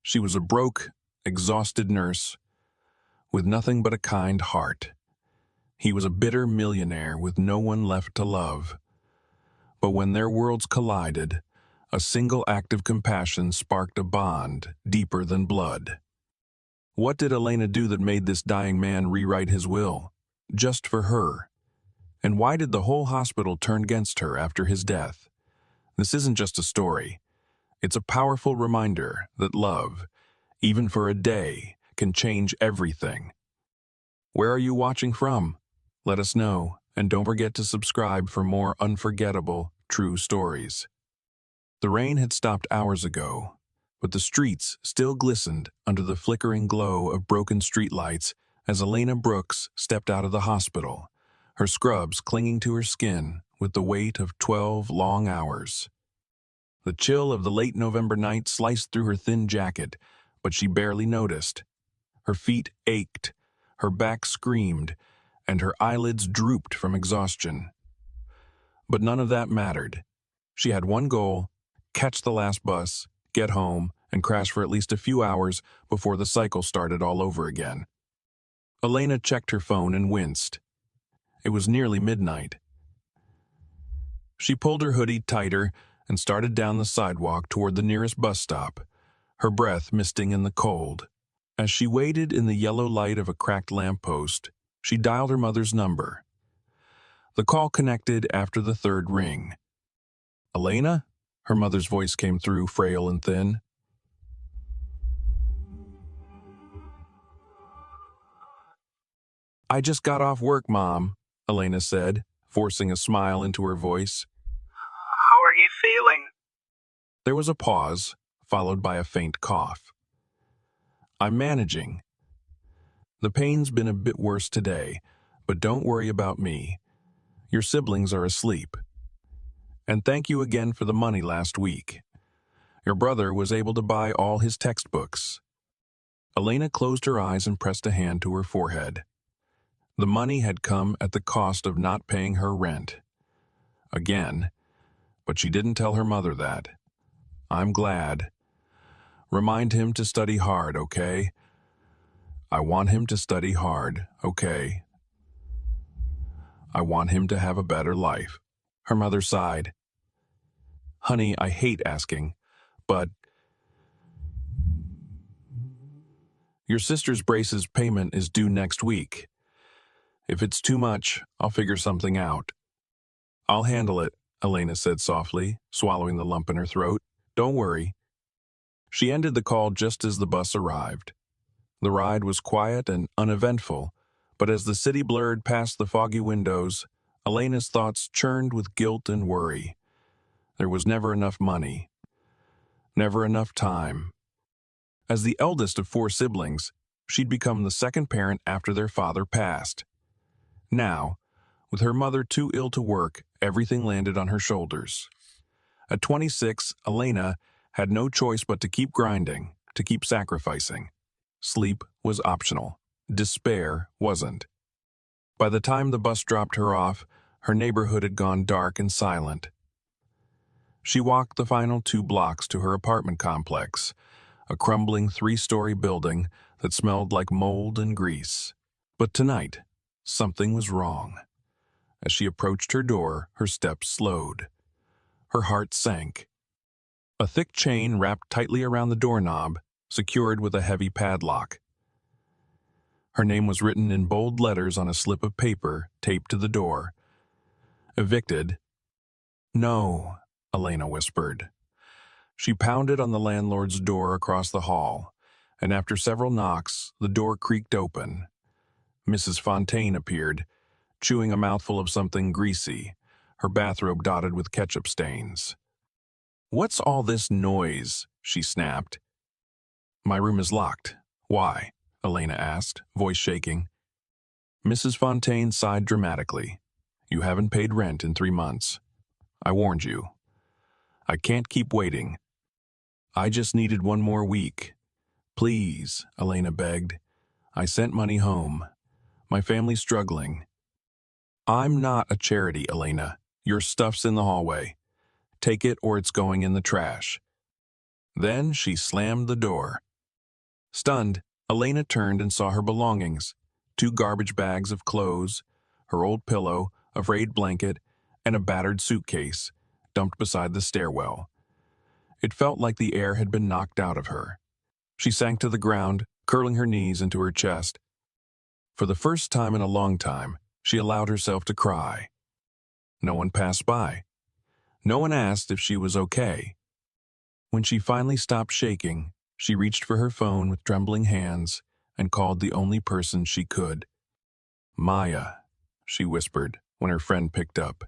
She was a broke, exhausted nurse with nothing but a kind heart. He was a bitter millionaire with no one left to love. But when their worlds collided, a single act of compassion sparked a bond deeper than blood. What did Elena do that made this dying man rewrite his will, just for her? And why did the whole hospital turn against her after his death? This isn't just a story. It's a powerful reminder that love, even for a day, can change everything. Where are you watching from? Let us know, and don't forget to subscribe for more unforgettable, true stories. The rain had stopped hours ago, but the streets still glistened under the flickering glow of broken streetlights as Elena Brooks stepped out of the hospital, her scrubs clinging to her skin with the weight of 12 long hours. The chill of the late November night sliced through her thin jacket, but she barely noticed. Her feet ached, her back screamed, and her eyelids drooped from exhaustion. But none of that mattered. She had one goal: catch the last bus, get home, and crash for at least a few hours before the cycle started all over again. Elena checked her phone and winced. It was nearly midnight. She pulled her hoodie tighter and started down the sidewalk toward the nearest bus stop, her breath misting in the cold. As she waited in the yellow light of a cracked lamppost, she dialed her mother's number. The call connected after the third ring. "Elena?" Her mother's voice came through, frail and thin. "I just got off work, Mom," Elena said, forcing a smile into her voice. "How are you feeling?" There was a pause, followed by a faint cough. "I'm managing. The pain's been a bit worse today, but don't worry about me. Your siblings are asleep. And thank you again for the money last week. Your brother was able to buy all his textbooks." Elena closed her eyes and pressed a hand to her forehead. The money had come at the cost of not paying her rent. Again, but she didn't tell her mother that. "I'm glad. Remind him to study hard, okay? I want him to study hard, okay? I want him to have a better life." Her mother sighed. "Honey, I hate asking, but your sister's brace's payment is due next week. If it's too much, I'll figure something out." "I'll handle it," Elena said softly, swallowing the lump in her throat. "Don't worry." She ended the call just as the bus arrived. The ride was quiet and uneventful, but as the city blurred past the foggy windows, Elena's thoughts churned with guilt and worry. There was never enough money. Never enough time. As the eldest of 4 siblings, she'd become the second parent after their father passed. Now, with her mother too ill to work, everything landed on her shoulders. At 26, Elena had no choice but to keep grinding, to keep sacrificing. Sleep was optional. Despair wasn't. By the time the bus dropped her off, her neighborhood had gone dark and silent. She walked the final 2 blocks to her apartment complex, a crumbling 3-story building that smelled like mold and grease. But tonight, something was wrong. As she approached her door, her steps slowed. Her heart sank. A thick chain wrapped tightly around the doorknob, secured with a heavy padlock. Her name was written in bold letters on a slip of paper taped to the door. "Evicted." "No," Elena whispered. She pounded on the landlord's door across the hall, and after several knocks, the door creaked open. Mrs. Fontaine appeared, chewing a mouthful of something greasy, her bathrobe dotted with ketchup stains. "What's all this noise?" she snapped. "My room is locked. Why?" Elena asked, voice shaking. Mrs. Fontaine sighed dramatically. "You haven't paid rent in 3 months. I warned you. I can't keep waiting. I just needed 1 more week. Please," Elena begged. "I sent money home. My family's struggling." "I'm not a charity, Elena. Your stuff's in the hallway. Take it or it's going in the trash." Then she slammed the door. Stunned, Elena turned and saw her belongings: 2 garbage bags of clothes, her old pillow, a frayed blanket, and a battered suitcase, dumped beside the stairwell. It felt like the air had been knocked out of her. She sank to the ground, curling her knees into her chest. For the first time in a long time, she allowed herself to cry. No one passed by. No one asked if she was okay. When she finally stopped shaking, she reached for her phone with trembling hands and called the only person she could. "Maya," she whispered when her friend picked up.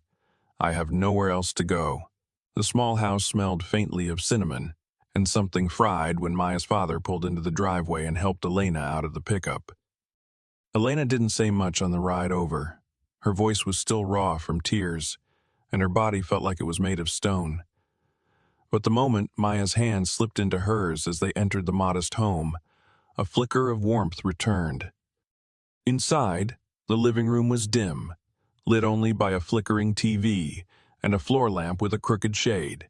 "I have nowhere else to go." The small house smelled faintly of cinnamon and something fried when Maya's father pulled into the driveway and helped Elena out of the pickup. Elena didn't say much on the ride over. Her voice was still raw from tears, and her body felt like it was made of stone. But the moment Maya's hand slipped into hers as they entered the modest home, a flicker of warmth returned. Inside, the living room was dim, lit only by a flickering TV and a floor lamp with a crooked shade.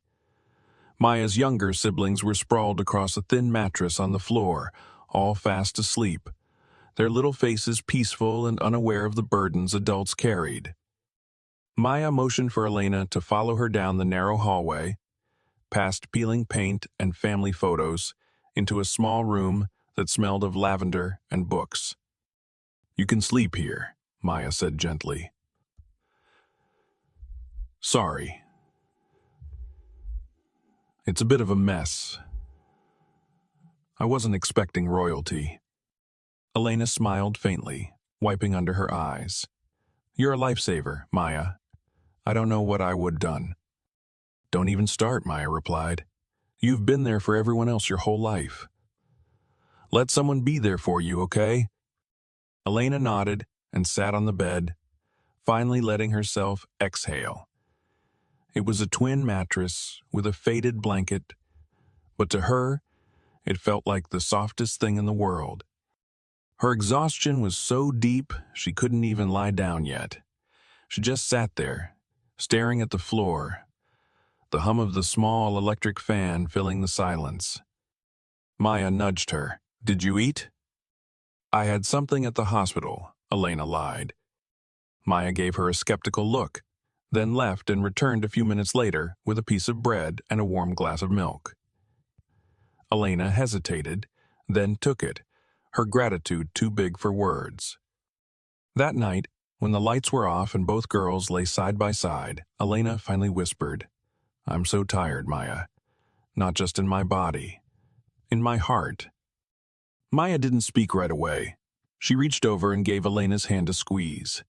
Maya's younger siblings were sprawled across a thin mattress on the floor, all fast asleep, their little faces peaceful and unaware of the burdens adults carried. Maya motioned for Elena to follow her down the narrow hallway, past peeling paint and family photos, into a small room that smelled of lavender and books. "You can sleep here," Maya said gently. "Sorry. It's a bit of a mess. I wasn't expecting royalty." Elena smiled faintly, wiping under her eyes. "You're a lifesaver, Maya. I don't know what I would done." "Don't even start," Maya replied. "You've been there for everyone else your whole life. Let someone be there for you, okay?" Elena nodded and sat on the bed, finally letting herself exhale. It was a twin mattress with a faded blanket, but to her, it felt like the softest thing in the world. Her exhaustion was so deep she couldn't even lie down yet. She just sat there, staring at the floor, the hum of the small electric fan filling the silence. Maya nudged her. "Did you eat?" "I had something at the hospital," Elena lied. Maya gave her a skeptical look, then left and returned a few minutes later with a piece of bread and a warm glass of milk. Elena hesitated, then took it, her gratitude too big for words. That night, when the lights were off and both girls lay side by side, Elena finally whispered, "I'm so tired, Maya. Not just in my body, in my heart." Maya didn't speak right away. She reached over and gave Elena's hand a squeeze.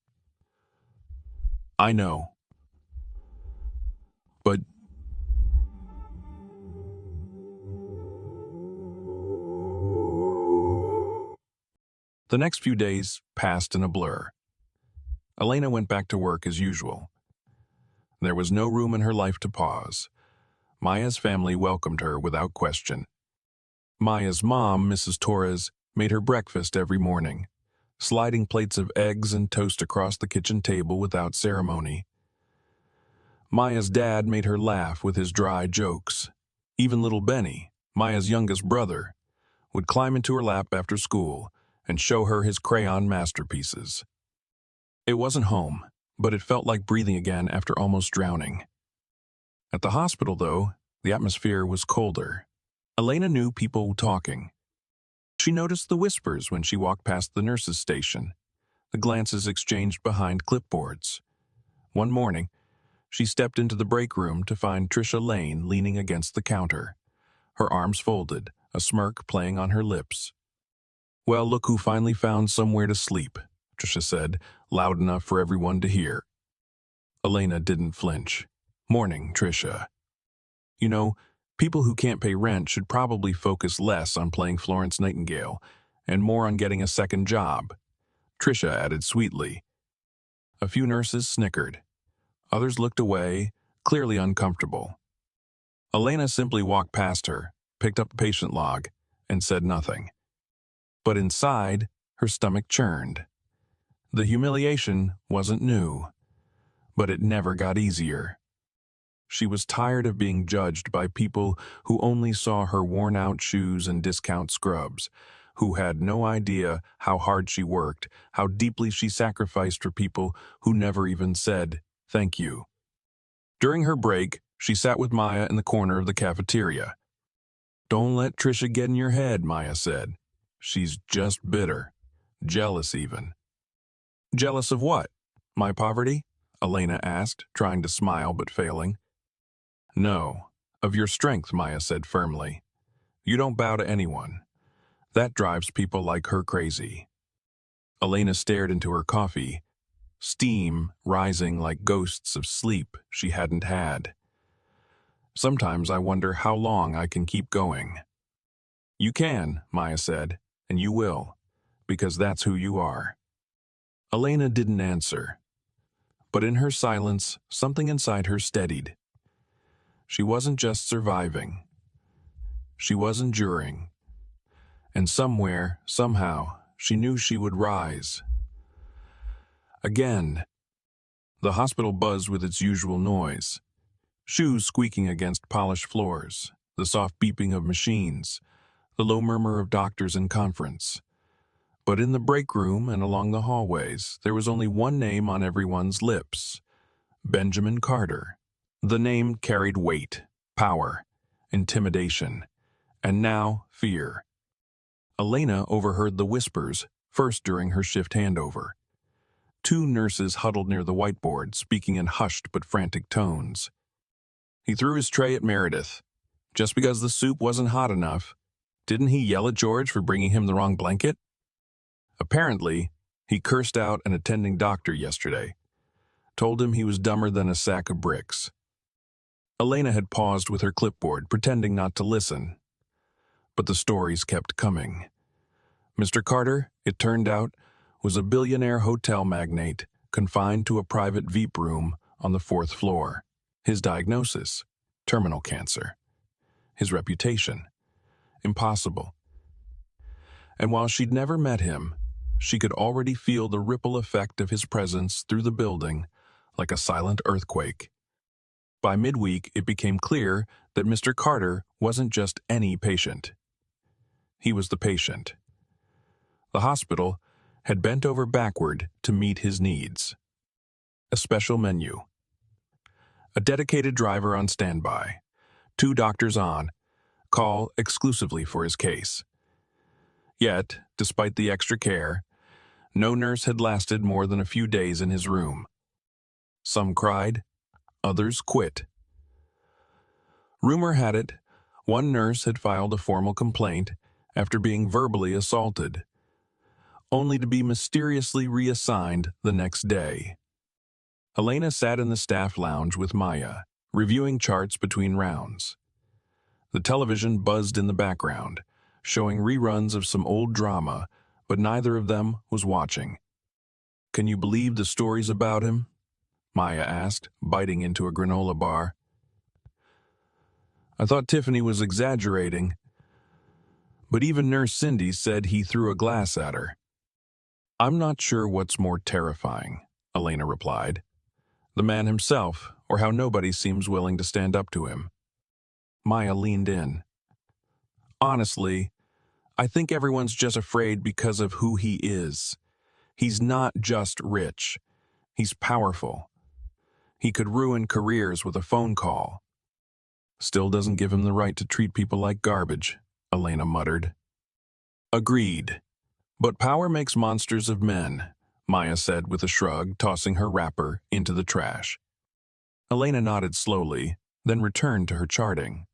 "I know. But the next few days passed in a blur. Elena went back to work as usual. There was no room in her life to pause. Maya's family welcomed her without question. Maya's mom, Mrs. Torres, made her breakfast every morning, sliding plates of eggs and toast across the kitchen table without ceremony. Maya's dad made her laugh with his dry jokes. Even little Benny, Maya's youngest brother, would climb into her lap after school and show her his crayon masterpieces. It wasn't home, but it felt like breathing again after almost drowning. At the hospital, though, the atmosphere was colder. Elena knew people talking. She noticed the whispers when she walked past the nurses' station, the glances exchanged behind clipboards. One morning, she stepped into the break room to find Trisha Lane leaning against the counter, her arms folded, a smirk playing on her lips. "Well, look who finally found somewhere to sleep," Trisha said, loud enough for everyone to hear. Elena didn't flinch. "Morning, Trisha. You know, people who can't pay rent should probably focus less on playing Florence Nightingale and more on getting a second job," Trisha added sweetly. A few nurses snickered. Others looked away, clearly uncomfortable. Elena simply walked past her, picked up the patient log, and said nothing. But inside, her stomach churned. The humiliation wasn't new, but it never got easier. She was tired of being judged by people who only saw her worn-out shoes and discount scrubs, who had no idea how hard she worked, how deeply she sacrificed for people who never even said, "Thank you." During her break, she sat with Maya in the corner of the cafeteria. "Don't let Trisha get in your head," Maya said. "She's just bitter. Jealous even." "Jealous of what? My poverty?" Elena asked, trying to smile but failing. "No, of your strength," Maya said firmly. "You don't bow to anyone. That drives people like her crazy." Elena stared into her coffee, steam rising like ghosts of sleep she hadn't had. "Sometimes I wonder how long I can keep going." "You can," Maya said, "and you will, because that's who you are." Elena didn't answer, but in her silence, something inside her steadied. She wasn't just surviving. She was enduring. And somewhere, somehow, she knew she would rise. Again, the hospital buzzed with its usual noise. Shoes squeaking against polished floors, the soft beeping of machines, the low murmur of doctors in conference. But in the break room and along the hallways, there was only one name on everyone's lips: Benjamin Carter. The name carried weight, power, intimidation, and now fear. Elena overheard the whispers, first during her shift handover. Two nurses huddled near the whiteboard, speaking in hushed but frantic tones. "He threw his tray at Meredith. Just because the soup wasn't hot enough. Didn't he yell at George for bringing him the wrong blanket? Apparently, he cursed out an attending doctor yesterday. Told him he was dumber than a sack of bricks." Elena had paused with her clipboard, pretending not to listen. But the stories kept coming. Mr. Carter, it turned out, was a billionaire hotel magnate confined to a private VIP room on the 4th floor. His diagnosis: terminal cancer. His reputation: impossible. And while she'd never met him, she could already feel the ripple effect of his presence through the building, like a silent earthquake. By midweek, it became clear that Mr. Carter wasn't just any patient. He was the patient. The hospital had bent over backward to meet his needs. A special menu. A dedicated driver on standby. 2 doctors on call exclusively for his case. Yet, despite the extra care, no nurse had lasted more than a few days in his room. Some cried, others quit. Rumor had it, one nurse had filed a formal complaint after being verbally assaulted, only to be mysteriously reassigned the next day. Elena sat in the staff lounge with Maya, reviewing charts between rounds. The television buzzed in the background, showing reruns of some old drama, but neither of them was watching. "Can you believe the stories about him?" Maya asked, biting into a granola bar. "I thought Tiffany was exaggerating, but even Nurse Cindy said he threw a glass at her." "I'm not sure what's more terrifying," Elena replied. "The man himself, or how nobody seems willing to stand up to him." Maya leaned in. "Honestly, I think everyone's just afraid because of who he is. He's not just rich. He's powerful. He could ruin careers with a phone call." "Still doesn't give him the right to treat people like garbage," Elena muttered. "Agreed. But power makes monsters of men," Maya said with a shrug, tossing her wrapper into the trash. Elena nodded slowly, then returned to her charting.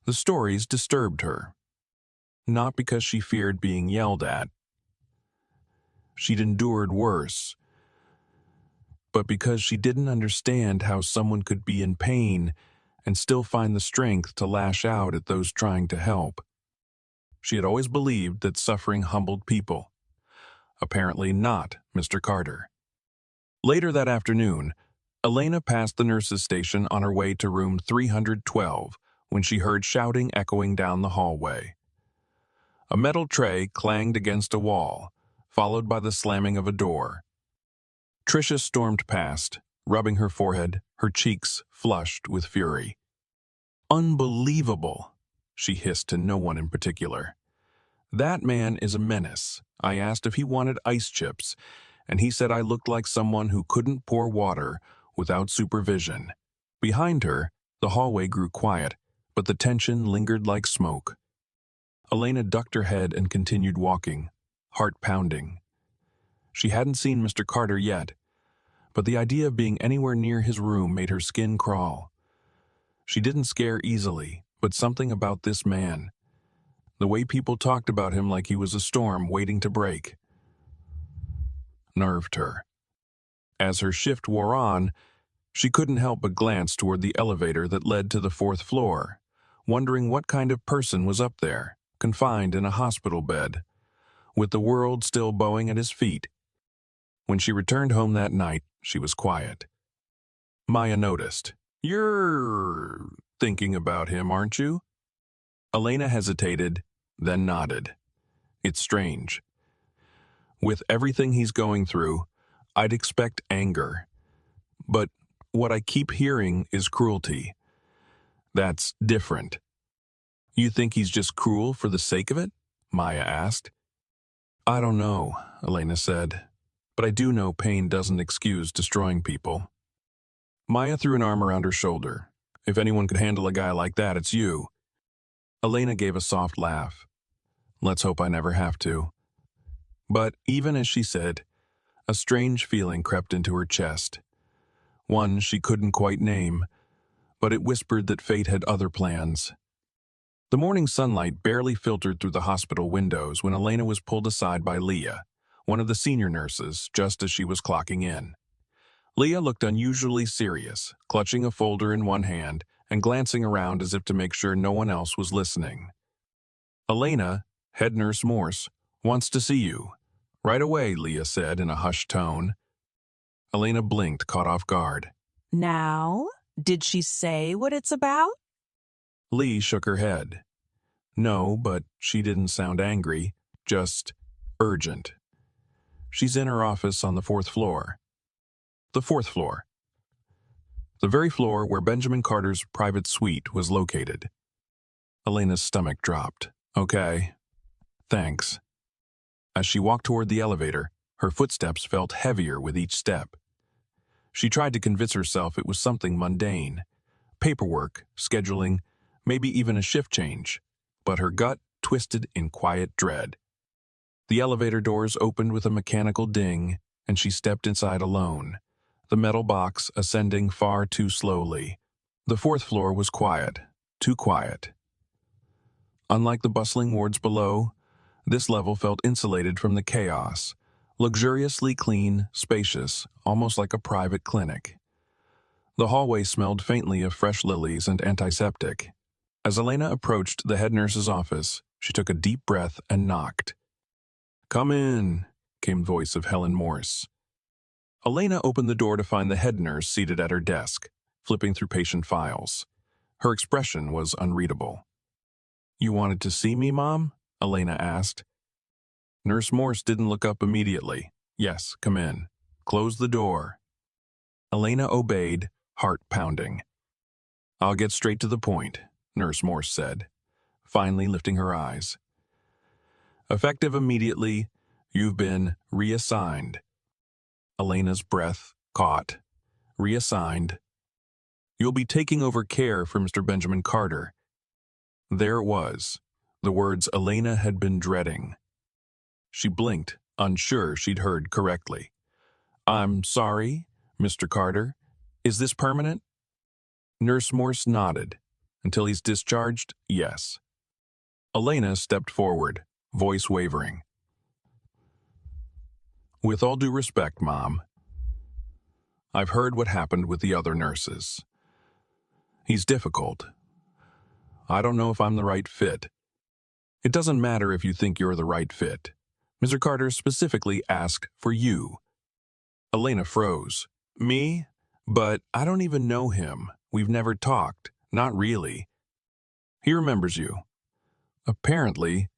The stories disturbed her. Not because she feared being yelled at. She'd endured worse. But because she didn't understand how someone could be in pain and still find the strength to lash out at those trying to help. She had always believed that suffering humbled people. Apparently not Mr. Carter. Later that afternoon, Elena passed the nurse's station on her way to room 312 when she heard shouting echoing down the hallway. A metal tray clanged against a wall, followed by the slamming of a door. Tricia stormed past, rubbing her forehead, her cheeks flushed with fury. "Unbelievable," she hissed to no one in particular. That man is a menace. I asked if he wanted ice chips, and he said I looked like someone who couldn't pour water without supervision. Behind her, the hallway grew quiet, but the tension lingered like smoke. Elena ducked her head and continued walking, heart pounding. She hadn't seen Mr. Carter yet, but the idea of being anywhere near his room made her skin crawl. She didn't scare easily, but something about this man, the way people talked about him like he was a storm waiting to break, nerved her. As her shift wore on, she couldn't help but glance toward the elevator that led to the 4th floor, wondering what kind of person was up there, confined in a hospital bed, with the world still bowing at his feet. When she returned home that night, she was quiet. Maya noticed. "You're thinking about him, aren't you?" Elena hesitated, then nodded. "It's strange. With everything he's going through, I'd expect anger. But what I keep hearing is cruelty. That's different." "You think he's just cruel for the sake of it?" Maya asked. "I don't know," Elena said. "But I do know pain doesn't excuse destroying people." Maya threw an arm around her shoulder. "If anyone could handle a guy like that, it's you." Elena gave a soft laugh. "Let's hope I never have to." But even as she said, a strange feeling crept into her chest. One she couldn't quite name, but it whispered that fate had other plans. The morning sunlight barely filtered through the hospital windows when Elena was pulled aside by Leah, one of the senior nurses, just as she was clocking in. Leah looked unusually serious, clutching a folder in one hand and glancing around as if to make sure no one else was listening. "Elena, head nurse Morse, wants to see you." "Right away," Leah said in a hushed tone. Elena blinked, caught off guard. "Now, did she say what it's about?" Lee shook her head. "No, but she didn't sound angry, just urgent. She's in her office on the 4th floor." The 4th floor. The very floor where Benjamin Carter's private suite was located. Elena's stomach dropped. "Okay. Thanks." As she walked toward the elevator, her footsteps felt heavier with each step. She tried to convince herself it was something mundane. Paperwork, scheduling, maybe even a shift change. But her gut twisted in quiet dread. The elevator doors opened with a mechanical ding, and she stepped inside alone, the metal box ascending far too slowly. The 4th floor was quiet, too quiet. Unlike the bustling wards below, this level felt insulated from the chaos, luxuriously clean, spacious, almost like a private clinic. The hallway smelled faintly of fresh lilies and antiseptic. As Elena approached the head nurse's office, she took a deep breath and knocked. "Come in," came the voice of Helen Morse. Elena opened the door to find the head nurse seated at her desk, flipping through patient files. Her expression was unreadable. "You wanted to see me, Mom?" Elena asked. Nurse Morse didn't look up immediately. "Yes, come in. Close the door." Elena obeyed, heart pounding. "I'll get straight to the point," Nurse Morse said, finally lifting her eyes. "Effective immediately, you've been reassigned." Elena's breath caught. "Reassigned. You'll be taking over care for Mr. Benjamin Carter." There it was, the words Elena had been dreading. She blinked, unsure she'd heard correctly. "I'm sorry, Mr. Carter. Is this permanent?" Nurse Morse nodded. "Until he's discharged, yes." Elena stepped forward, voice wavering. "With all due respect, Mom, I've heard what happened with the other nurses. He's difficult. I don't know if I'm the right fit." "It doesn't matter if you think you're the right fit. Mr. Carter specifically asked for you." Elena froze. "Me? But I don't even know him. We've never talked. Not really." "He remembers you. Apparently,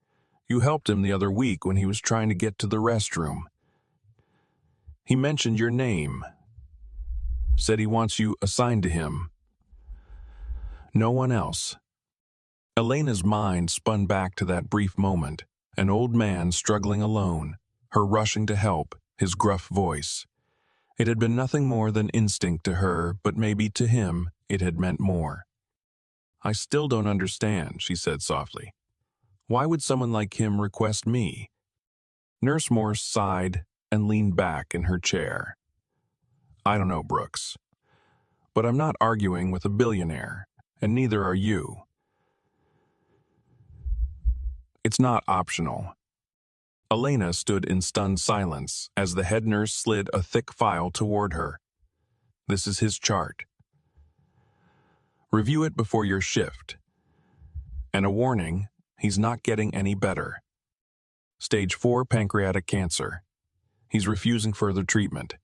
you helped him the other week when he was trying to get to the restroom. He mentioned your name. Said he wants you assigned to him. No one else." Elena's mind spun back to that brief moment, An old man struggling alone, her rushing to help, his gruff voice. It had been nothing more than instinct to her, but maybe to him it had meant more. "I still don't understand," she said softly. "Why would someone like him request me?" Nurse Morse sighed and leaned back in her chair. "I don't know, Brooks. But I'm not arguing with a billionaire, and neither are you. It's not optional." Elena stood in stunned silence as the head nurse slid a thick file toward her. "This is his chart. Review it before your shift. And a warning, he's not getting any better. Stage 4 pancreatic cancer. He's refusing further treatment.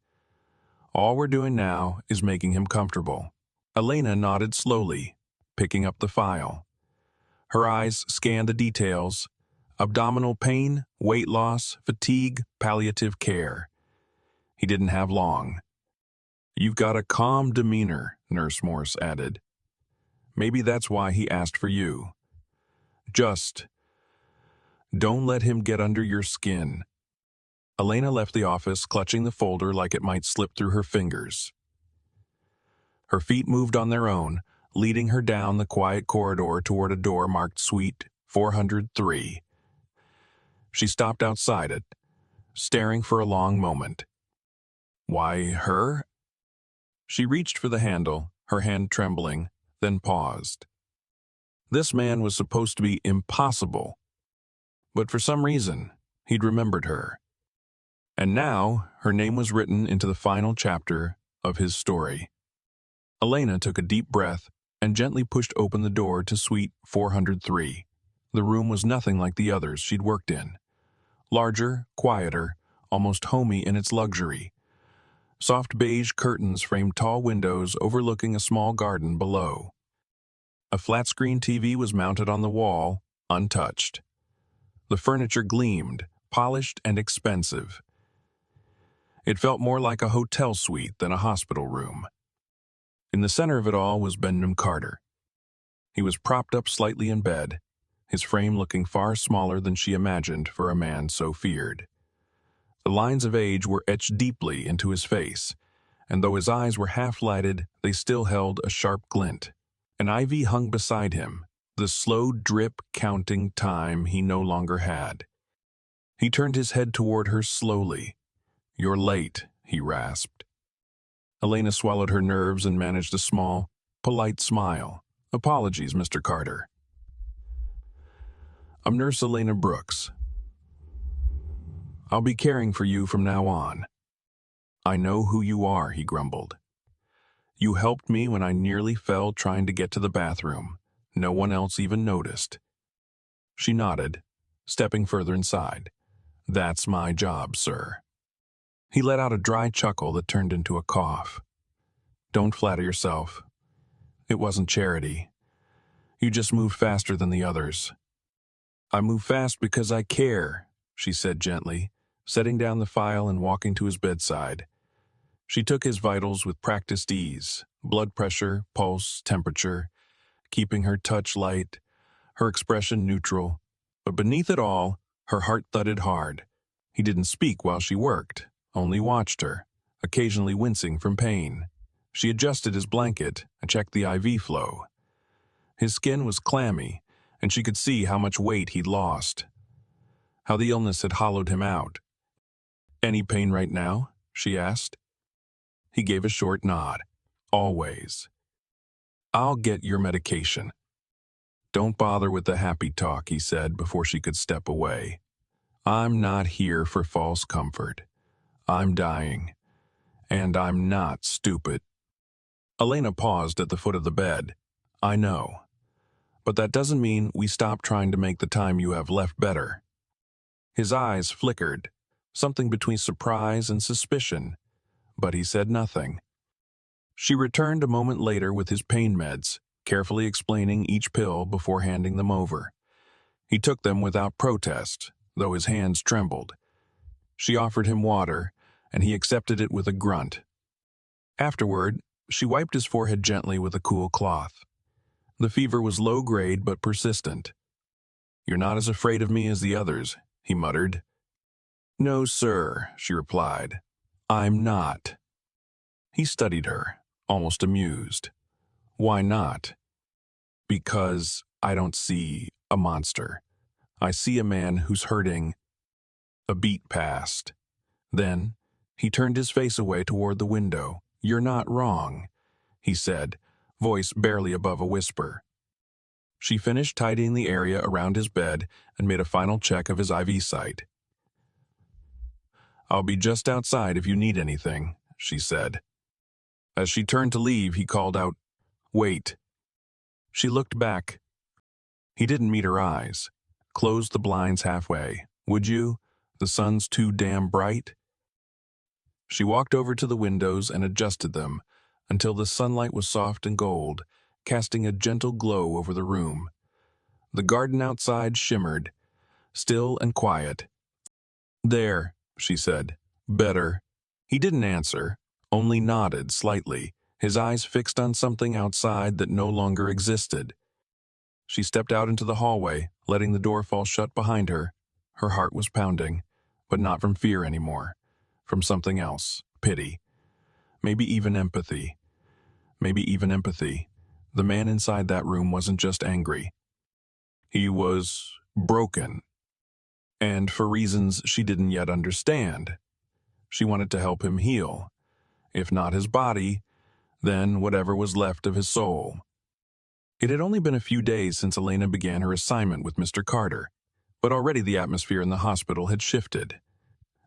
All we're doing now is making him comfortable." Elena nodded slowly, picking up the file. Her eyes scanned the details: abdominal pain, weight loss, fatigue, palliative care. He didn't have long. "You've got a calm demeanor," Nurse Morse added. "Maybe that's why he asked for you. Just don't let him get under your skin." Elena left the office, clutching the folder like it might slip through her fingers. Her feet moved on their own, leading her down the quiet corridor toward a door marked Suite 403. She stopped outside it, staring for a long moment. Why her? She reached for the handle, her hand trembling, then paused. This man was supposed to be impossible, but for some reason, he'd remembered her. And now, her name was written into the final chapter of his story. Elena took a deep breath and gently pushed open the door to Suite 403. The room was nothing like the others she'd worked in. Larger, quieter, almost homey in its luxury. Soft beige curtains framed tall windows overlooking a small garden below. A flat-screen TV was mounted on the wall, untouched. The furniture gleamed, polished and expensive. It felt more like a hotel suite than a hospital room. In the center of it all was Benjamin Carter. He was propped up slightly in bed, his frame looking far smaller than she imagined for a man so feared. The lines of age were etched deeply into his face, and though his eyes were half-lighted, they still held a sharp glint. An IV hung beside him, the slow drip counting time he no longer had. He turned his head toward her slowly. "You're late," he rasped. Elena swallowed her nerves and managed a small, polite smile. "Apologies, Mr. Carter. I'm Nurse Elena Brooks. I'll be caring for you from now on." "I know who you are," he grumbled. "You helped me when I nearly fell trying to get to the bathroom. No one else even noticed." She nodded, stepping further inside. "That's my job, sir." He let out a dry chuckle that turned into a cough. "Don't flatter yourself. It wasn't charity. You just moved faster than the others." "I move fast because I care," she said gently, setting down the file and walking to his bedside. She took his vitals with practiced ease: blood pressure, pulse, temperature, keeping her touch light, her expression neutral. But beneath it all, her heart thudded hard. He didn't speak while she worked, only watched her, occasionally wincing from pain. She adjusted his blanket and checked the IV flow. His skin was clammy, and she could see how much weight he'd lost, how the illness had hollowed him out. "Any pain right now?" she asked. He gave a short nod. "Always." "I'll get your medication." "Don't bother with the happy talk," he said before she could step away. "I'm not here for false comfort. I'm dying, and I'm not stupid." Elena paused at the foot of the bed. "I know. But that doesn't mean we stop trying to make the time you have left better." His eyes flickered, something between surprise and suspicion, but he said nothing. She returned a moment later with his pain meds, carefully explaining each pill before handing them over. He took them without protest, though his hands trembled. She offered him water, and he accepted it with a grunt. Afterward, she wiped his forehead gently with a cool cloth. The fever was low-grade but persistent. "You're not as afraid of me as the others," he muttered. "No, sir," she replied. "I'm not." He studied her, almost amused. "Why not?" "Because I don't see a monster. I see a man who's hurting." A beat passed. Then he turned his face away toward the window. "You're not wrong," he said, voice barely above a whisper. She finished tidying the area around his bed and made a final check of his IV site. "I'll be just outside if you need anything," she said. As she turned to leave, he called out, "Wait." She looked back. He didn't meet her eyes. "Close the blinds halfway, would you? The sun's too damn bright." She walked over to the windows and adjusted them until the sunlight was soft and gold, casting a gentle glow over the room. The garden outside shimmered, still and quiet. "There," she said. "Better." He didn't answer, only nodded slightly, his eyes fixed on something outside that no longer existed. She stepped out into the hallway, letting the door fall shut behind her. Her heart was pounding, but not from fear anymore. From something else, pity. Maybe even empathy. The man inside that room wasn't just angry. He was broken. And for reasons she didn't yet understand. She wanted to help him heal. If not his body, then whatever was left of his soul. It had only been a few days since Elena began her assignment with Mr. Carter, but already the atmosphere in the hospital had shifted.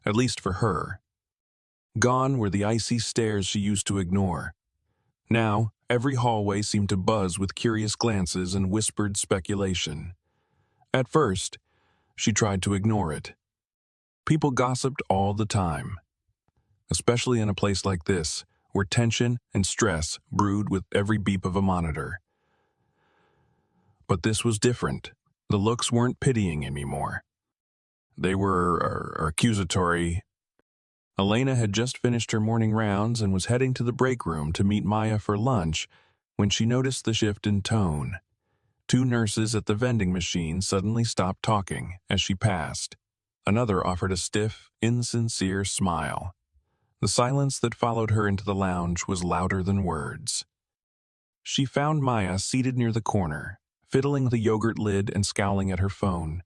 At least for her. Gone were the icy stares she used to ignore. Now, every hallway seemed to buzz with curious glances and whispered speculation. At first, she tried to ignore it. People gossiped all the time, especially in a place like this, where tension and stress brewed with every beep of a monitor. But this was different. The looks weren't pitying anymore. They were accusatory. Elena had just finished her morning rounds and was heading to the break room to meet Maya for lunch when she noticed the shift in tone. Two nurses at the vending machine suddenly stopped talking as she passed. Another offered a stiff, insincere smile. The silence that followed her into the lounge was louder than words. She found Maya seated near the corner, fiddling the yogurt lid and scowling at her phone.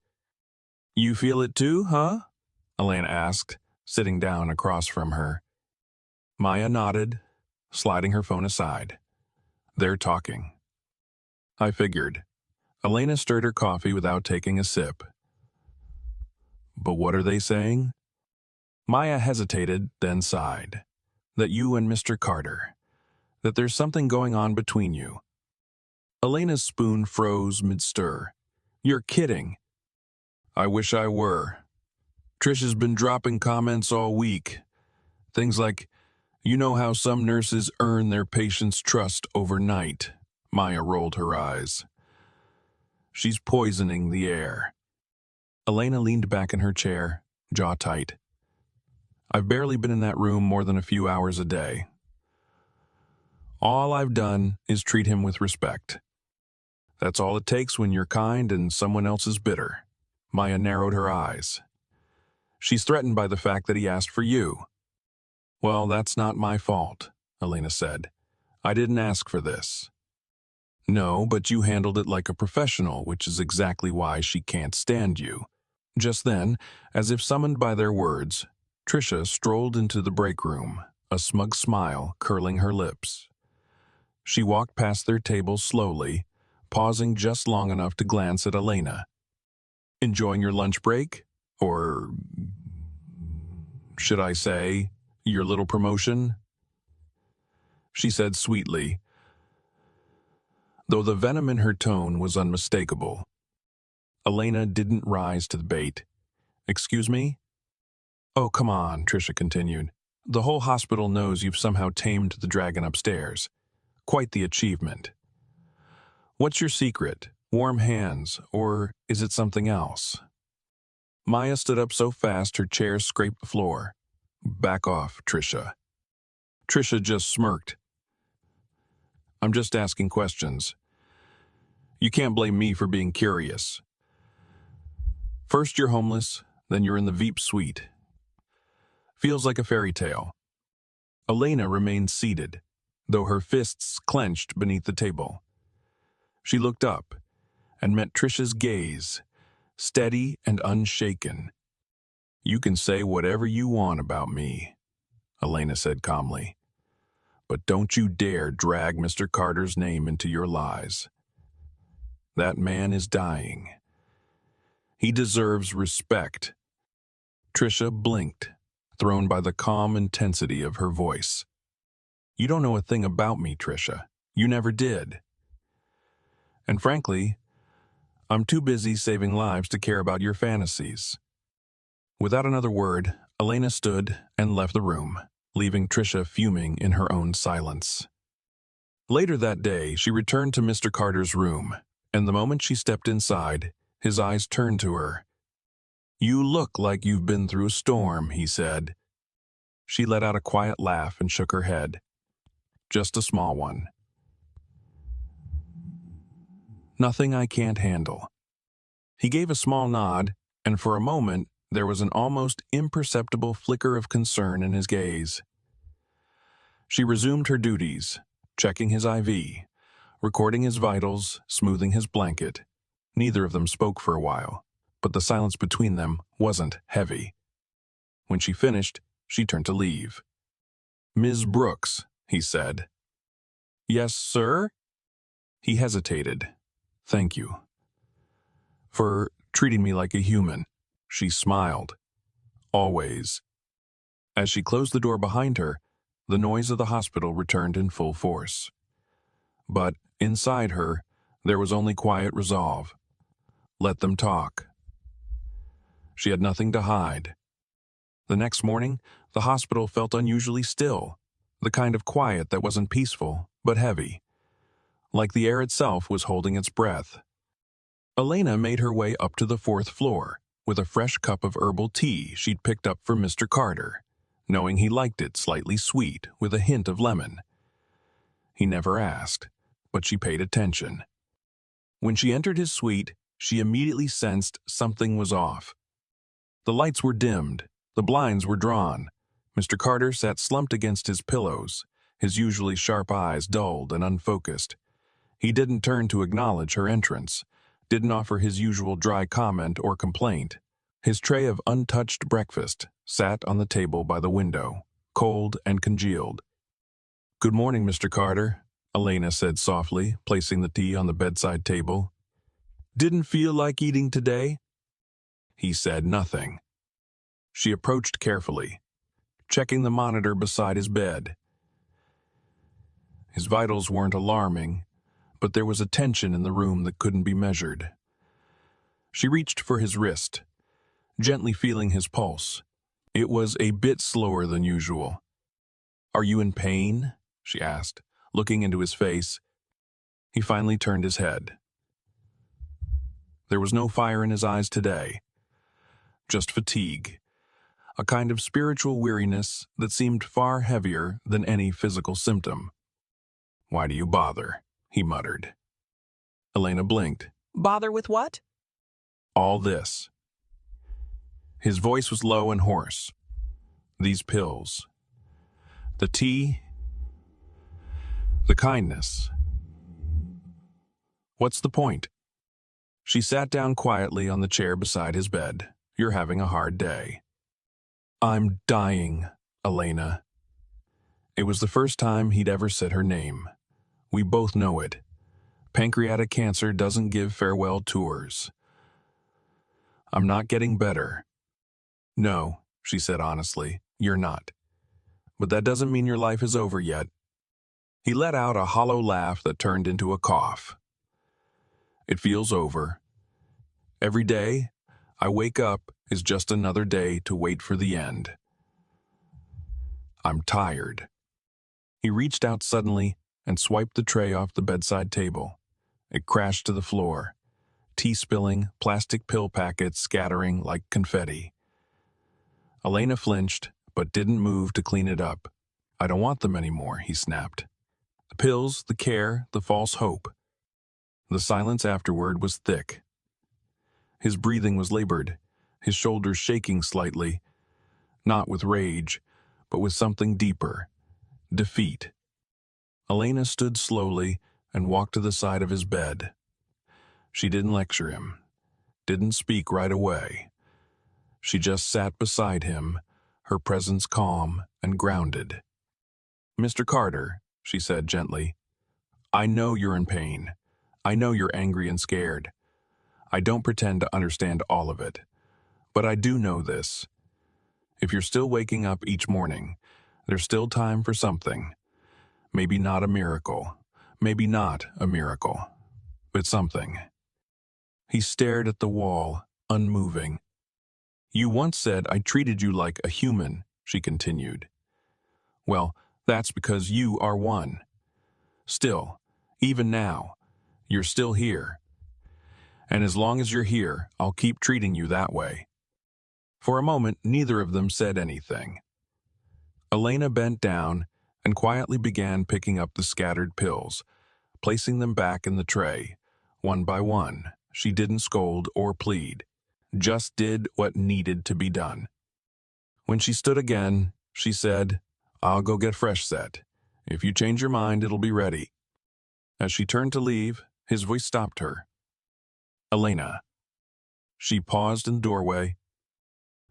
"You feel it too, huh?" Elena asked, sitting down across from her. Maya nodded, sliding her phone aside. "They're talking." "I figured." Elena stirred her coffee without taking a sip. "But what are they saying?" Maya hesitated, then sighed. "That you and Mr. Carter. That there's something going on between you." Elena's spoon froze mid-stir. "You're kidding." "I wish I were. Trish has been dropping comments all week. Things like, you know how some nurses earn their patients' trust overnight." Maya rolled her eyes. "She's poisoning the air." Elena leaned back in her chair, jaw tight. "I've barely been in that room more than a few hours a day. All I've done is treat him with respect. That's all it takes when you're kind and someone else is bitter." Maya narrowed her eyes. "She's threatened by the fact that he asked for you." "Well, that's not my fault," Elena said. "I didn't ask for this." "No, but you handled it like a professional, which is exactly why she can't stand you." Just then, as if summoned by their words, Tricia strolled into the break room, a smug smile curling her lips. She walked past their table slowly, pausing just long enough to glance at Elena. "Enjoying your lunch break? Or should I say, your little promotion?" She said sweetly, though the venom in her tone was unmistakable. Elena didn't rise to the bait. "Excuse me?" "Oh, come on," Tricia continued. "The whole hospital knows you've somehow tamed the dragon upstairs. Quite the achievement. What's your secret? Warm hands, or is it something else?" Maya stood up so fast her chair scraped the floor. "Back off, Tricia." Tricia just smirked. "I'm just asking questions. You can't blame me for being curious." First you're homeless, then you're in the Veep suite. Feels like a fairy tale. Elena remained seated, though her fists clenched beneath the table. She looked up and met Trisha's gaze, steady and unshaken. "You can say whatever you want about me," Elena said calmly, "but don't you dare drag Mr. Carter's name into your lies. That man is dying. He deserves respect." Trisha blinked, thrown by the calm intensity of her voice. "You don't know a thing about me, Trisha. You never did. And frankly, I'm too busy saving lives to care about your fantasies." Without another word, Elena stood and left the room, leaving Trisha fuming in her own silence. Later that day, she returned to Mr. Carter's room, and the moment she stepped inside, his eyes turned to her. "You look like you've been through a storm," he said. She let out a quiet laugh and shook her head. "Just a small one. Nothing I can't handle." He gave a small nod, and for a moment there was an almost imperceptible flicker of concern in his gaze. She resumed her duties, checking his IV, recording his vitals, smoothing his blanket. Neither of them spoke for a while, but the silence between them wasn't heavy. When she finished, she turned to leave. "Ms. Brooks," he said. "Yes, sir?" He hesitated. "Thank you for treating me like a human." She smiled. "Always." As she closed the door behind her, the noise of the hospital returned in full force. But inside her, there was only quiet resolve. Let them talk. She had nothing to hide. The next morning, the hospital felt unusually still, the kind of quiet that wasn't peaceful, but heavy, like the air itself was holding its breath. Elena made her way up to the 4th floor with a fresh cup of herbal tea she'd picked up for Mr. Carter, knowing he liked it slightly sweet with a hint of lemon. He never asked, but she paid attention. When she entered his suite, she immediately sensed something was off. The lights were dimmed, the blinds were drawn. Mr. Carter sat slumped against his pillows, his usually sharp eyes dulled and unfocused. He didn't turn to acknowledge her entrance, didn't offer his usual dry comment or complaint. His tray of untouched breakfast sat on the table by the window, cold and congealed. "Good morning, Mr. Carter," Elena said softly, placing the tea on the bedside table. "Didn't feel like eating today?" He said nothing. She approached carefully, checking the monitor beside his bed. His vitals weren't alarming, but there was a tension in the room that couldn't be measured. She reached for his wrist, gently feeling his pulse. It was a bit slower than usual. "Are you in pain?" she asked, looking into his face. He finally turned his head. There was no fire in his eyes today, just fatigue, a kind of spiritual weariness that seemed far heavier than any physical symptom. "Why do you bother?" he muttered. Elena blinked. Bother with what? "All this." His voice was low and hoarse. "These pills. The tea. The kindness. What's the point?" She sat down quietly on the chair beside his bed. "You're having a hard day." "I'm dying, Elena." It was the first time he'd ever said her name. We both know it. Pancreatic cancer doesn't give farewell tours. "I'm not getting better." "No," she said honestly, "you're not. But that doesn't mean your life is over yet." He let out a hollow laugh that turned into a cough. "It feels over. Every day I wake up is just another day to wait for the end. I'm tired." He reached out suddenly and swiped the tray off the bedside table. It crashed to the floor, tea spilling, plastic pill packets scattering like confetti. Elena flinched, but didn't move to clean it up. "I don't want them anymore," he snapped. "The pills, the care, the false hope." The silence afterward was thick. His breathing was labored, his shoulders shaking slightly, not with rage, but with something deeper, defeat. Elena stood slowly and walked to the side of his bed. She didn't lecture him, didn't speak right away. She just sat beside him, her presence calm and grounded. "Mr. Carter," she said gently, "I know you're in pain. I know you're angry and scared. I don't pretend to understand all of it. But I do know this. If you're still waking up each morning, there's still time for something. Maybe not a miracle. Maybe not a miracle. But something." He stared at the wall, unmoving. "You once said I treated you like a human," she continued. "Well, that's because you are one. Still, even now, you're still here. And as long as you're here, I'll keep treating you that way." For a moment, neither of them said anything. Elena bent down and quietly began picking up the scattered pills, placing them back in the tray, one by one. She didn't scold or plead, just did what needed to be done. When she stood again, she said, "I'll go get fresh set. If you change your mind, it'll be ready." As she turned to leave, his voice stopped her. "Elena." She paused in the doorway.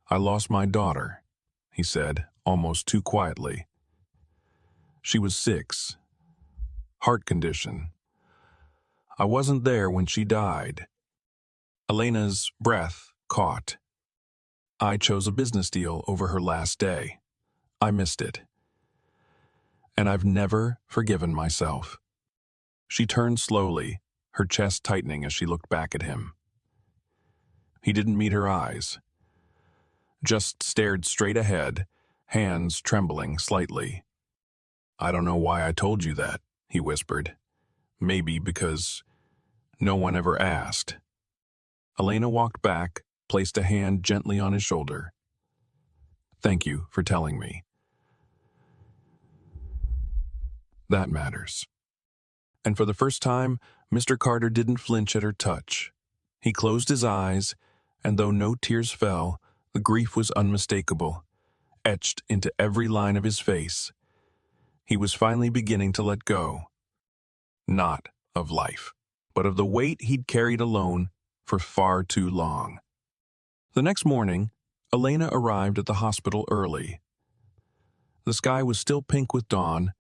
"I lost my daughter," he said, almost too quietly. "She was 6. Heart condition. I wasn't there when she died." Elena's breath caught. "I chose a business deal over her last day. I missed it. And I've never forgiven myself." She turned slowly, her chest tightening as she looked back at him. He didn't meet her eyes, just stared straight ahead, hands trembling slightly. "I don't know why I told you that," he whispered. "Maybe because no one ever asked." Elena walked back, placed a hand gently on his shoulder. "Thank you for telling me. That matters." And for the first time, Mr. Carter didn't flinch at her touch. He closed his eyes, and though no tears fell, the grief was unmistakable, etched into every line of his face. He was finally beginning to let go. Not of life, but of the weight he'd carried alone for far too long. The next morning, Elena arrived at the hospital early. The sky was still pink with dawn,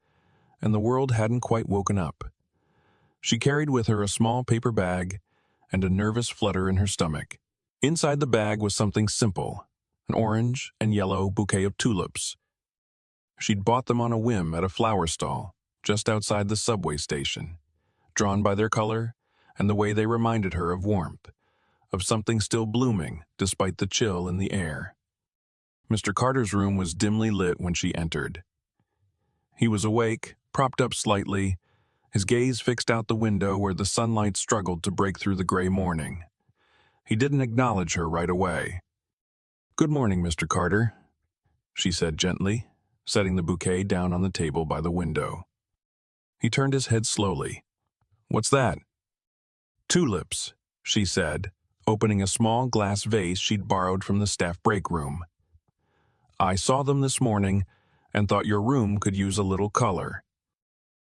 and the world hadn't quite woken up. She carried with her a small paper bag and a nervous flutter in her stomach. Inside the bag was something simple, an orange and yellow bouquet of tulips. She'd bought them on a whim at a flower stall just outside the subway station, drawn by their color and the way they reminded her of warmth, of something still blooming despite the chill in the air. Mr. Carter's room was dimly lit when she entered. He was awake, propped up slightly, his gaze fixed out the window where the sunlight struggled to break through the gray morning. He didn't acknowledge her right away. "Good morning, Mr. Carter," she said gently, setting the bouquet down on the table by the window. He turned his head slowly. "What's that?" "Tulips," she said, opening a small glass vase she'd borrowed from the staff break room. "I saw them this morning and thought your room could use a little color."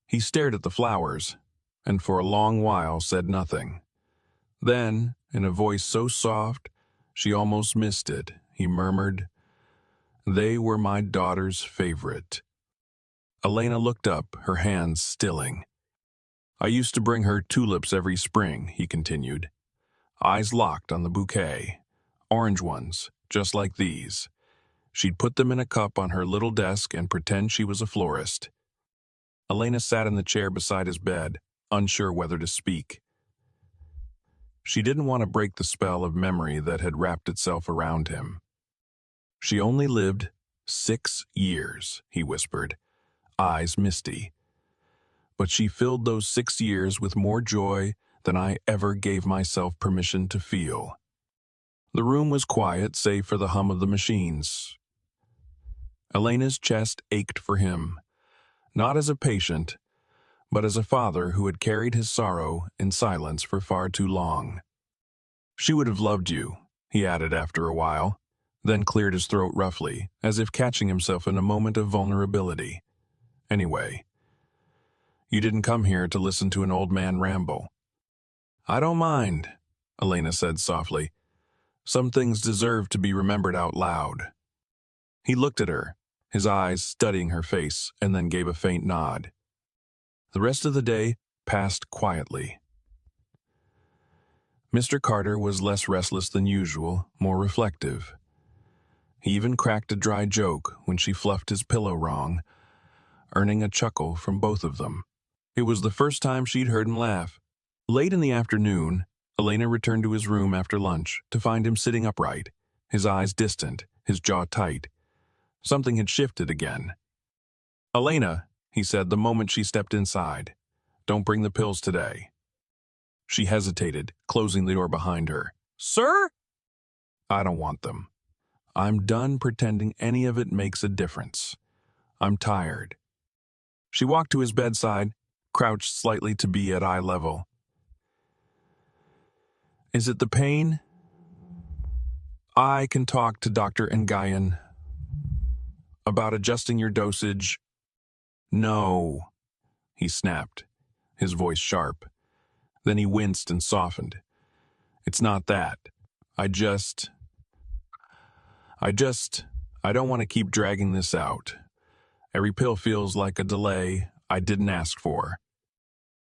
He stared at the flowers, and for a long while said nothing. Then, in a voice so soft she almost missed it, he murmured, "They were my daughter's favorite." Elena looked up, her hands stilling. "I used to bring her tulips every spring," he continued. Eyes locked on the bouquet. Orange ones, just like these. She'd put them in a cup on her little desk and pretend she was a florist. Elena sat in the chair beside his bed, unsure whether to speak. She didn't want to break the spell of memory that had wrapped itself around him. "She only lived 6 years," he whispered, eyes misty. "But she filled those 6 years with more joy than I ever gave myself permission to feel." The room was quiet, save for the hum of the machines. Elena's chest ached for him, not as a patient, but as a father who had carried his sorrow in silence for far too long. She would have loved you, he added after a while, then cleared his throat roughly, as if catching himself in a moment of vulnerability. Anyway, you didn't come here to listen to an old man ramble. I don't mind, Elena said softly. Some things deserve to be remembered out loud. He looked at her, his eyes studying her face, and then gave a faint nod. The rest of the day passed quietly. Mr. Carter was less restless than usual, more reflective. He even cracked a dry joke when she fluffed his pillow wrong, earning a chuckle from both of them. It was the first time she'd heard him laugh. Late in the afternoon, Elena returned to his room after lunch to find him sitting upright, his eyes distant, his jaw tight. Something had shifted again. Elena, he said the moment she stepped inside, don't bring the pills today. She hesitated, closing the door behind her. Sir? I don't want them. I'm done pretending any of it makes a difference. I'm tired. She walked to his bedside, crouched slightly to be at eye level. Is it the pain? I can talk to Dr. Ngayan about adjusting your dosage. No, he snapped, his voice sharp. Then he winced and softened. It's not that. I don't want to keep dragging this out. Every pill feels like a delay I didn't ask for.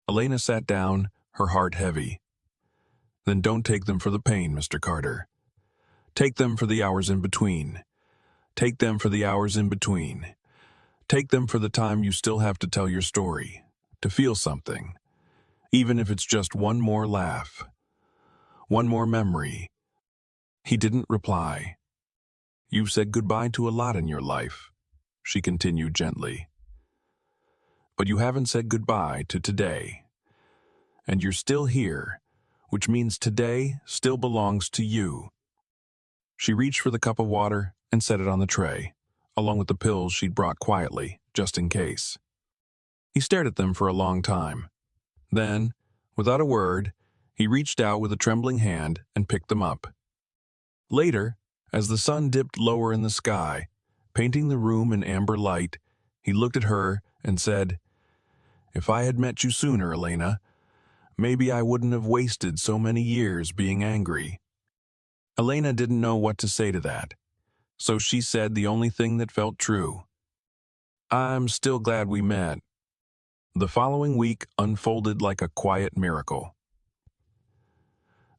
Elena sat down, her heart heavy. Then don't take them for the pain, Mr. Carter. Take them for the hours in between. Take them for the hours in between. Take them for the time you still have to tell your story, to feel something. Even if it's just one more laugh, one more memory. He didn't reply. You've said goodbye to a lot in your life, she continued gently. But you haven't said goodbye to today. And you're still here, which means today still belongs to you. She reached for the cup of water and set it on the tray, along with the pills she'd brought quietly, just in case. He stared at them for a long time. Then, without a word, he reached out with a trembling hand and picked them up. Later, as the sun dipped lower in the sky, painting the room in amber light, he looked at her and said, If I had met you sooner, Elena, maybe I wouldn't have wasted so many years being angry. Elena didn't know what to say to that, so she said the only thing that felt true. I'm still glad we met. The following week unfolded like a quiet miracle.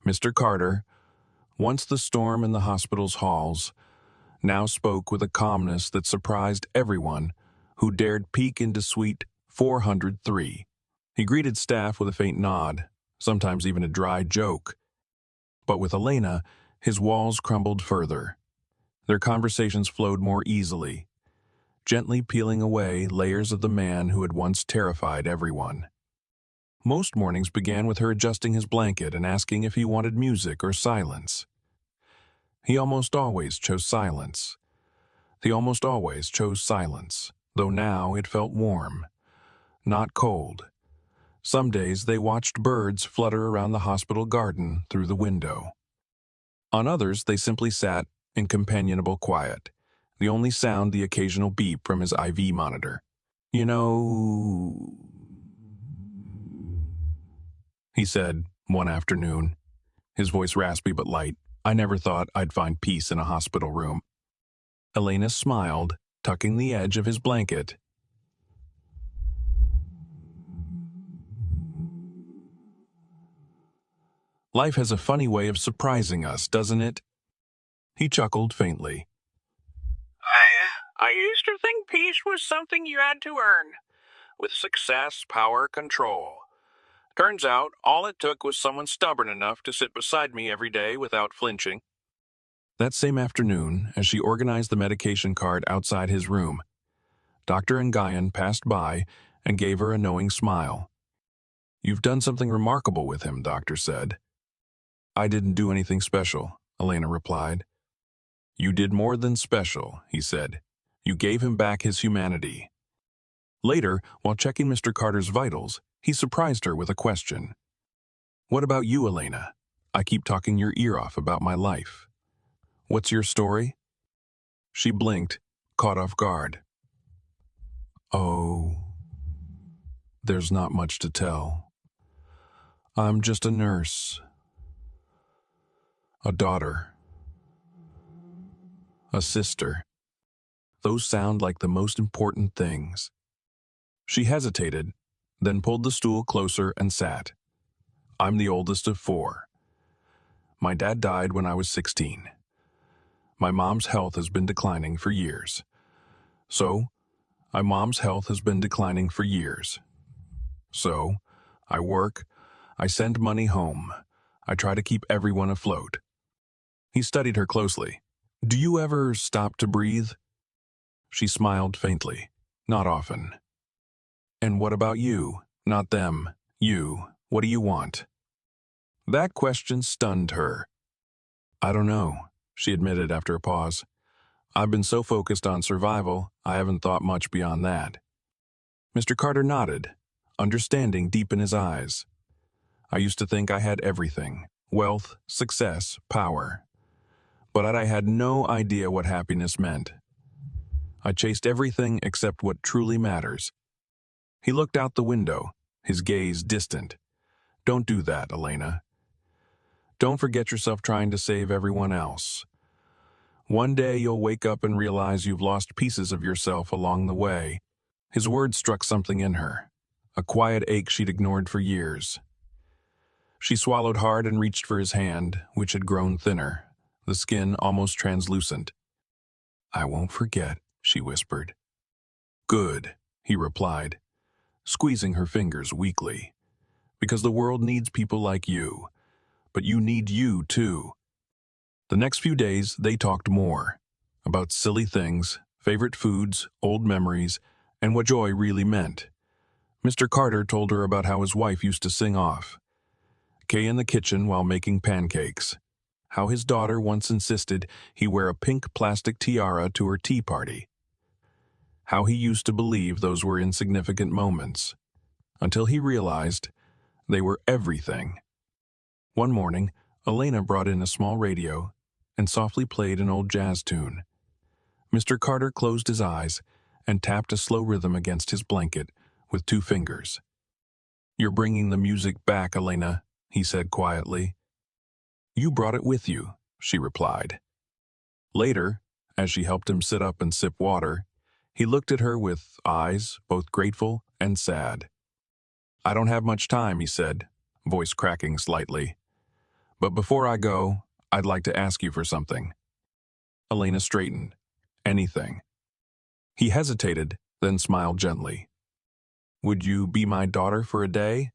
Mr. Carter, once the storm in the hospital's halls, now spoke with a calmness that surprised everyone who dared peek into suite 403. He greeted staff with a faint nod, sometimes even a dry joke. But with Elena, his walls crumbled further. Their conversations flowed more easily, gently peeling away layers of the man who had once terrified everyone. Most mornings began with her adjusting his blanket and asking if he wanted music or silence. He almost always chose silence. He almost always chose silence, though now it felt warm, not cold. Some days they watched birds flutter around the hospital garden through the window. On others, they simply sat in companionable quiet, the only sound the occasional beep from his IV monitor. You know, he said one afternoon, his voice raspy but light. I never thought I'd find peace in a hospital room. Elena smiled, tucking the edge of his blanket. Life has a funny way of surprising us, doesn't it? He chuckled faintly. I used to think peace was something you had to earn, with success, power, control. Turns out, all it took was someone stubborn enough to sit beside me every day without flinching. That same afternoon, as she organized the medication card outside his room, Dr. Ngayan passed by and gave her a knowing smile. You've done something remarkable with him, Doctor said. I didn't do anything special, Elena replied. You did more than special, he said. You gave him back his humanity. Later, while checking Mr. Carter's vitals, he surprised her with a question. What about you, Elena? I keep talking your ear off about my life. What's your story? She blinked, caught off guard. Oh, there's not much to tell. I'm just a nurse, a daughter, a sister. Those sound like the most important things. She hesitated, then pulled the stool closer and sat. I'm the oldest of 4. My dad died when I was 16. My mom's health has been declining for years. My mom's health has been declining for years. So, I work, I send money home, I try to keep everyone afloat. He studied her closely. Do you ever stop to breathe? She smiled faintly. Not often. And what about you? Not them. You. What do you want? That question stunned her. I don't know, she admitted after a pause. I've been so focused on survival, I haven't thought much beyond that. Mr. Carter nodded, understanding deep in his eyes. I used to think I had everything: wealth, success, power. But I had no idea what happiness meant. I chased everything except what truly matters. He looked out the window, his gaze distant. Don't do that, Elena. Don't forget yourself trying to save everyone else. One day you'll wake up and realize you've lost pieces of yourself along the way. His words struck something in her, a quiet ache she'd ignored for years. She swallowed hard and reached for his hand, which had grown thinner, the skin almost translucent. I won't forget, she whispered. Good, he replied, squeezing her fingers weakly. Because the world needs people like you, but you need you too. The next few days, they talked more, about silly things, favorite foods, old memories, and what joy really meant. Mr. Carter told her about how his wife used to sing off, Kay in the kitchen while making pancakes, how his daughter once insisted he wear a pink plastic tiara to her tea party, how he used to believe those were insignificant moments, until he realized they were everything. One morning, Elena brought in a small radio and softly played an old jazz tune. Mr. Carter closed his eyes and tapped a slow rhythm against his blanket with 2 fingers. You're bringing the music back, Elena, he said quietly. You brought it with you, she replied. Later, as she helped him sit up and sip water, he looked at her with eyes both grateful and sad. I don't have much time, he said, voice cracking slightly. But before I go, I'd like to ask you for something. Elena straightened. Anything. He hesitated, then smiled gently. Would you be my daughter for a day?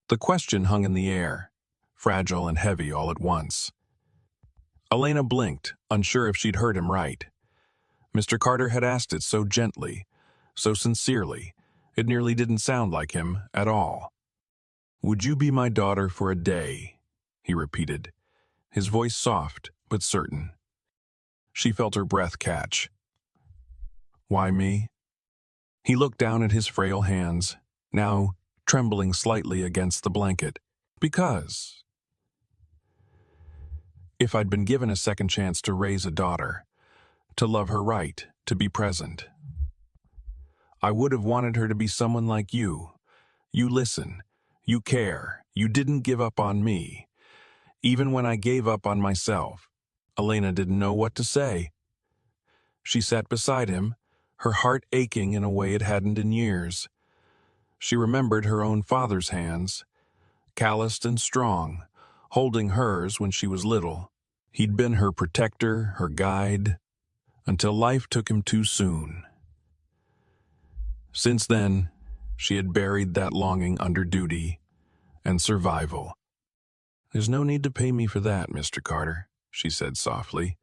The question hung in the air, fragile and heavy all at once. Elena blinked, unsure if she'd heard him right. Mr. Carter had asked it so gently, so sincerely, it nearly didn't sound like him at all. Would you be my daughter for a day? He repeated, his voice soft but certain. She felt her breath catch. Why me? He looked down at his frail hands, now trembling slightly against the blanket. Because if I'd been given a second chance to raise a daughter, to love her right, to be present, I would have wanted her to be someone like you. You listen, you care, you didn't give up on me. Even when I gave up on myself, Elena didn't know what to say. She sat beside him, her heart aching in a way it hadn't in years. She remembered her own father's hands, calloused and strong, holding hers when she was little. He'd been her protector, her guide, until life took him too soon. Since then, she had buried that longing under duty and survival. There's no need to pay me for that, Mr. Carter, she said softly.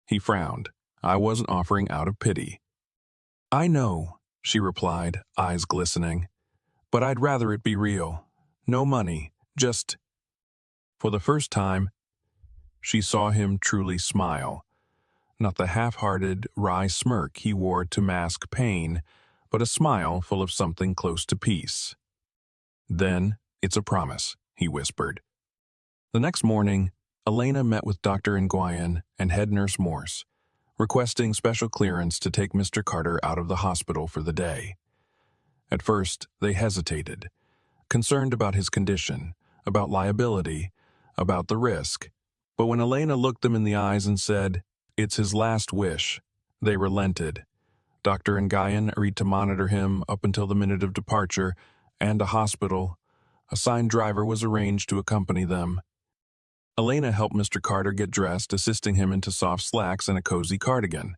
He frowned. I wasn't offering out of pity. I know, she replied, eyes glistening, but I'd rather it be real. No money, just... For the first time, she saw him truly smile, not the half-hearted, wry smirk he wore to mask pain, but a smile full of something close to peace. Then, it's a promise, he whispered. The next morning, Elena met with Dr. Nguyen and head nurse Morse, requesting special clearance to take Mr. Carter out of the hospital for the day. At first, they hesitated, concerned about his condition, about liability, about the risk. But when Elena looked them in the eyes and said, "It's his last wish," they relented. Dr. Nguyen agreed to monitor him up until the minute of departure, and a assigned driver was arranged to accompany them. Elena helped Mr. Carter get dressed, assisting him into soft slacks and a cozy cardigan.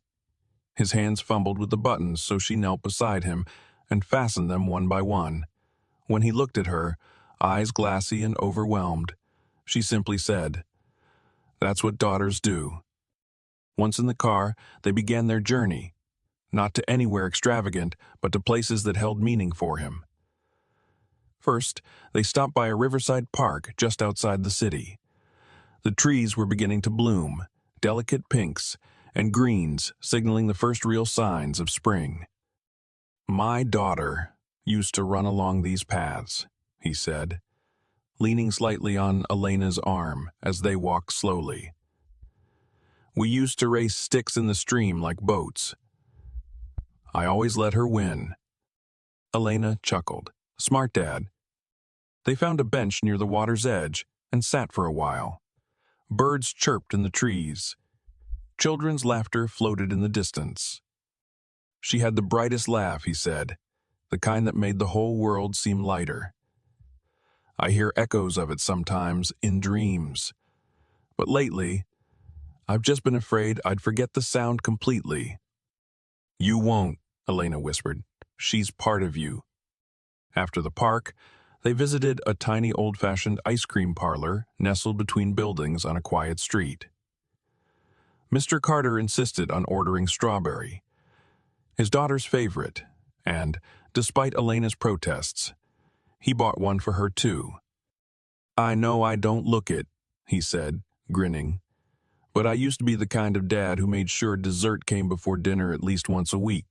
His hands fumbled with the buttons, so she knelt beside him and fastened them one by one. When he looked at her, eyes glassy and overwhelmed, she simply said, "That's what daughters do." Once in the car, they began their journey, not to anywhere extravagant, but to places that held meaning for him. First, they stopped by a riverside park just outside the city. The trees were beginning to bloom, delicate pinks and greens signaling the first real signs of spring. "My daughter used to run along these paths," he said, leaning slightly on Elena's arm as they walked slowly. "We used to race sticks in the stream like boats. I always let her win." Elena chuckled. "Smart dad." They found a bench near the water's edge and sat for a while. Birds chirped in the trees. Children's laughter floated in the distance. "She had the brightest laugh," he said, "the kind that made the whole world seem lighter. I hear echoes of it sometimes in dreams. But lately, I've just been afraid I'd forget the sound completely." "You won't," Elena whispered. "She's part of you." After the park, they visited a tiny old-fashioned ice cream parlor nestled between buildings on a quiet street. Mr. Carter insisted on ordering strawberry, his daughter's favorite, and, despite Elena's protests, he bought one for her too. "I know I don't look it," he said, grinning, "but I used to be the kind of dad who made sure dessert came before dinner at least once a week."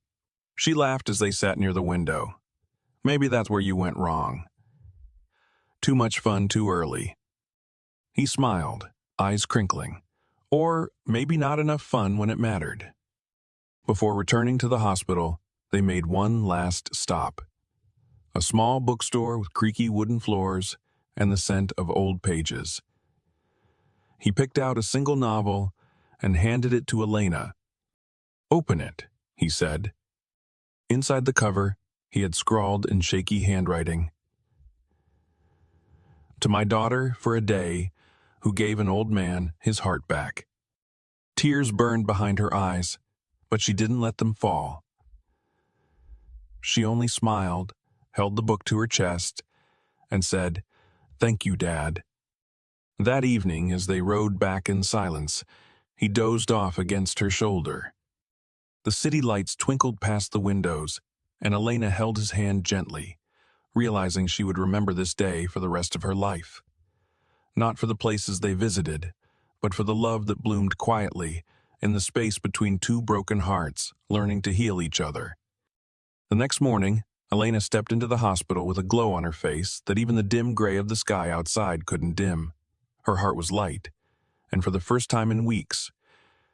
She laughed as they sat near the window. "Maybe that's where you went wrong. Too much fun too early." He smiled, eyes crinkling. Or maybe not enough fun when it mattered. Before returning to the hospital, they made one last stop. A small bookstore with creaky wooden floors and the scent of old pages. He picked out a single novel and handed it to Elena. "Open it," he said. Inside the cover, he had scrawled in shaky handwriting, "To my daughter for a day, who gave an old man his heart back." Tears burned behind her eyes, but she didn't let them fall. She only smiled, held the book to her chest, and said, "Thank you, Dad." That evening, as they rode back in silence, he dozed off against her shoulder. The city lights twinkled past the windows, and Elena held his hand gently, realizing she would remember this day for the rest of her life. Not for the places they visited, but for the love that bloomed quietly in the space between two broken hearts, learning to heal each other. The next morning, Elena stepped into the hospital with a glow on her face that even the dim gray of the sky outside couldn't dim. Her heart was light, and for the first time in weeks,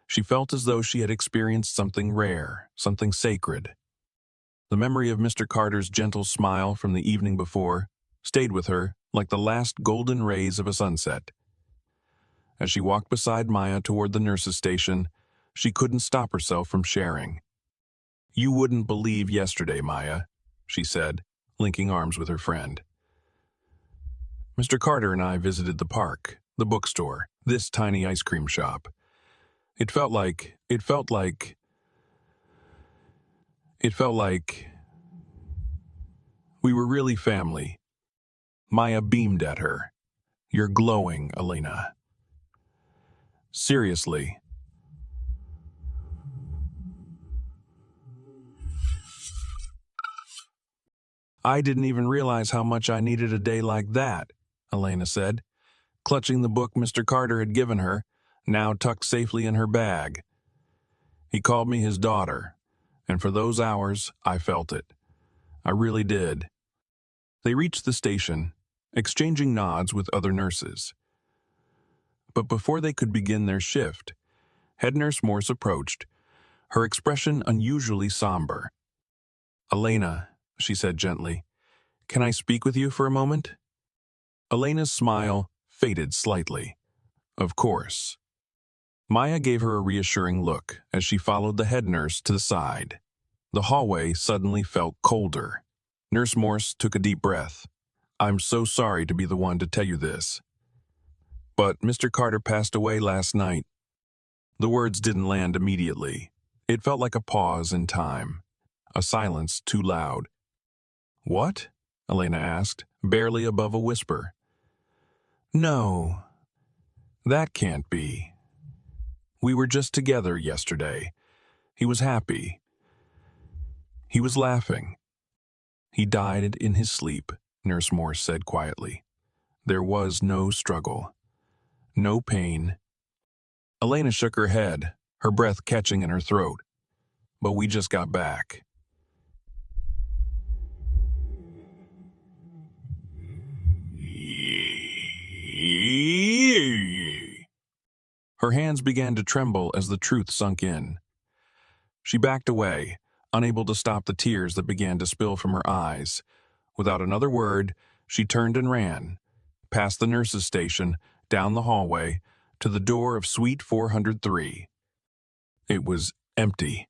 she felt as though she had experienced something rare, something sacred. The memory of Mr. Carter's gentle smile from the evening before stayed with her like the last golden rays of a sunset. As she walked beside Maya toward the nurse's station, she couldn't stop herself from sharing. "You wouldn't believe yesterday, Maya," she said, linking arms with her friend. "Mr. Carter and I visited the park, the bookstore, this tiny ice cream shop. It felt like we were really family." Maya beamed at her. "You're glowing, Elena." "Seriously." "I didn't even realize how much I needed a day like that," Elena said, clutching the book Mr. Carter had given her, now tucked safely in her bag. "He called me his daughter, and for those hours, I felt it. I really did." They reached the station, exchanging nods with other nurses. But before they could begin their shift, head nurse Morse approached, her expression unusually somber. "Elena," she said gently, "can I speak with you for a moment?" Elena's smile faded slightly. "Of course." Maya gave her a reassuring look as she followed the head nurse to the side. The hallway suddenly felt colder. Nurse Morse took a deep breath. "I'm so sorry to be the one to tell you this, but Mr. Carter passed away last night." The words didn't land immediately. It felt like a pause in time, a silence too loud. "What?" Elena asked, barely above a whisper. "No, that can't be. We were just together yesterday. He was happy. He was laughing. He died in his sleep," Nurse Morse said quietly. "There was no struggle, no pain." Elena shook her head, her breath catching in her throat. "But we just got back." Her hands began to tremble as the truth sunk in. She backed away, unable to stop the tears that began to spill from her eyes. Without another word, she turned and ran, past the nurse's station, down the hallway, to the door of Suite 403. It was empty.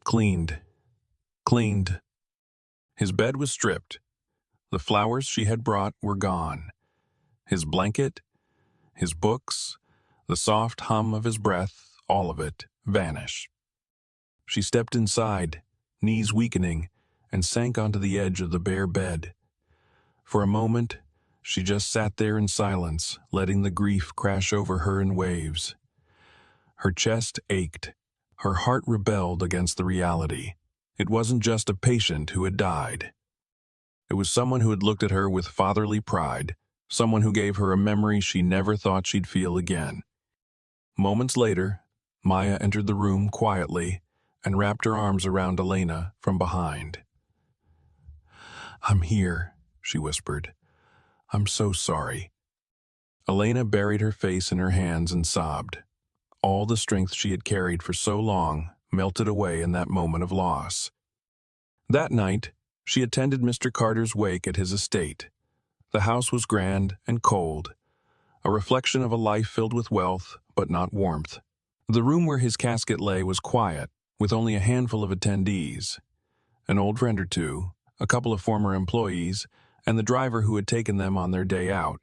Cleaned. His bed was stripped. The flowers she had brought were gone. His blanket, his books, the soft hum of his breath, all of it vanished. She stepped inside, knees weakening, and sank onto the edge of the bare bed. For a moment, she just sat there in silence, letting the grief crash over her in waves. Her chest ached. Her heart rebelled against the reality. It wasn't just a patient who had died. It was someone who had looked at her with fatherly pride, someone who gave her a memory she never thought she'd feel again. Moments later, Maya entered the room quietly and wrapped her arms around Elena from behind. "I'm here," she whispered. "I'm so sorry." Elena buried her face in her hands and sobbed. All the strength she had carried for so long melted away in that moment of loss. That night, she attended Mr. Carter's wake at his estate. The house was grand and cold, a reflection of a life filled with wealth, but not warmth. The room where his casket lay was quiet, with only a handful of attendees. An old friend or two, a couple of former employees, and the driver who had taken them on their day out.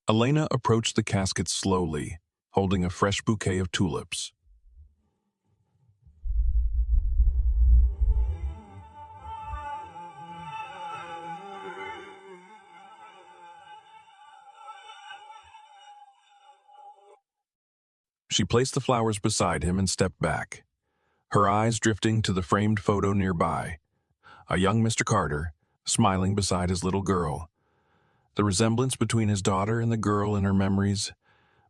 Elena approached the casket slowly, holding a fresh bouquet of tulips. She placed the flowers beside him and stepped back, her eyes drifting to the framed photo nearby. A young Mr. Carter, smiling beside his little girl. The resemblance between his daughter and the girl in her memories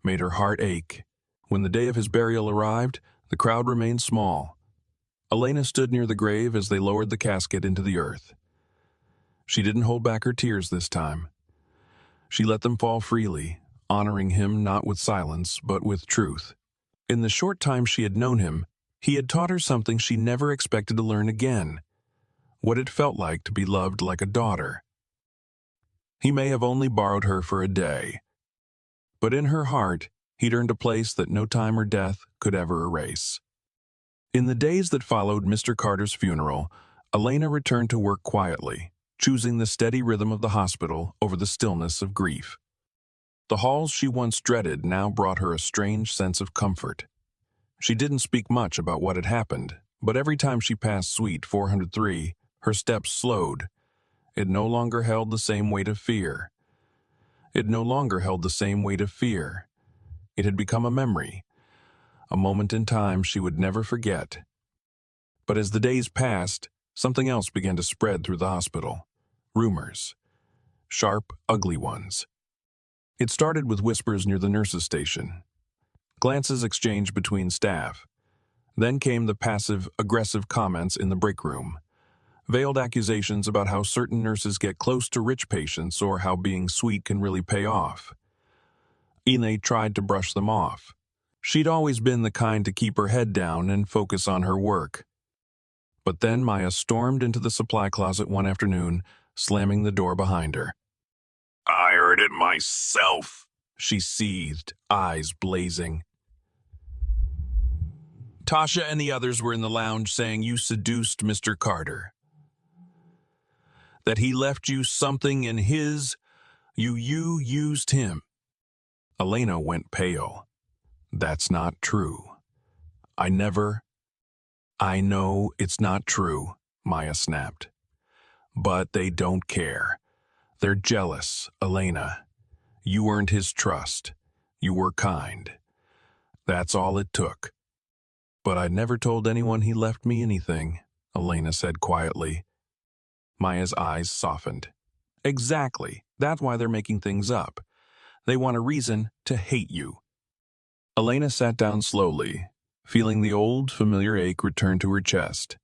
made her heart ache. When the day of his burial arrived, the crowd remained small. Elena stood near the grave as they lowered the casket into the earth. She didn't hold back her tears this time. She let them fall freely, honoring him not with silence, but with truth. In the short time she had known him, he had taught her something she never expected to learn again: what it felt like to be loved like a daughter. He may have only borrowed her for a day, but in her heart, he'd earned a place that no time or death could ever erase. In the days that followed Mr. Carter's funeral, Elena returned to work quietly, choosing the steady rhythm of the hospital over the stillness of grief. The halls she once dreaded now brought her a strange sense of comfort. She didn't speak much about what had happened, but every time she passed Suite 403, her steps slowed. It no longer held the same weight of fear. It had become a memory, a moment in time she would never forget. But as the days passed, something else began to spread through the hospital. Rumors. Sharp, ugly ones. It started with whispers near the nurses' station. Glances exchanged between staff. Then came the passive, aggressive comments in the break room. Veiled accusations about how certain nurses get close to rich patients or how being sweet can really pay off. Elena tried to brush them off. She'd always been the kind to keep her head down and focus on her work. But then Maya stormed into the supply closet one afternoon, slamming the door behind her. I heard it myself, She seethed, eyes blazing. Tasha and the others were in the lounge saying you seduced Mr. Carter. That he left you something in his, you used him. Elena went pale. That's not true. I know it's not true, Maya snapped. But they don't care. They're jealous, Elena. You earned his trust. You were kind. That's all it took. But I never told anyone he left me anything, Elena said quietly. Maya's eyes softened. Exactly. That's why they're making things up. They want a reason to hate you. Elena sat down slowly, feeling the old, familiar ache return to her chest.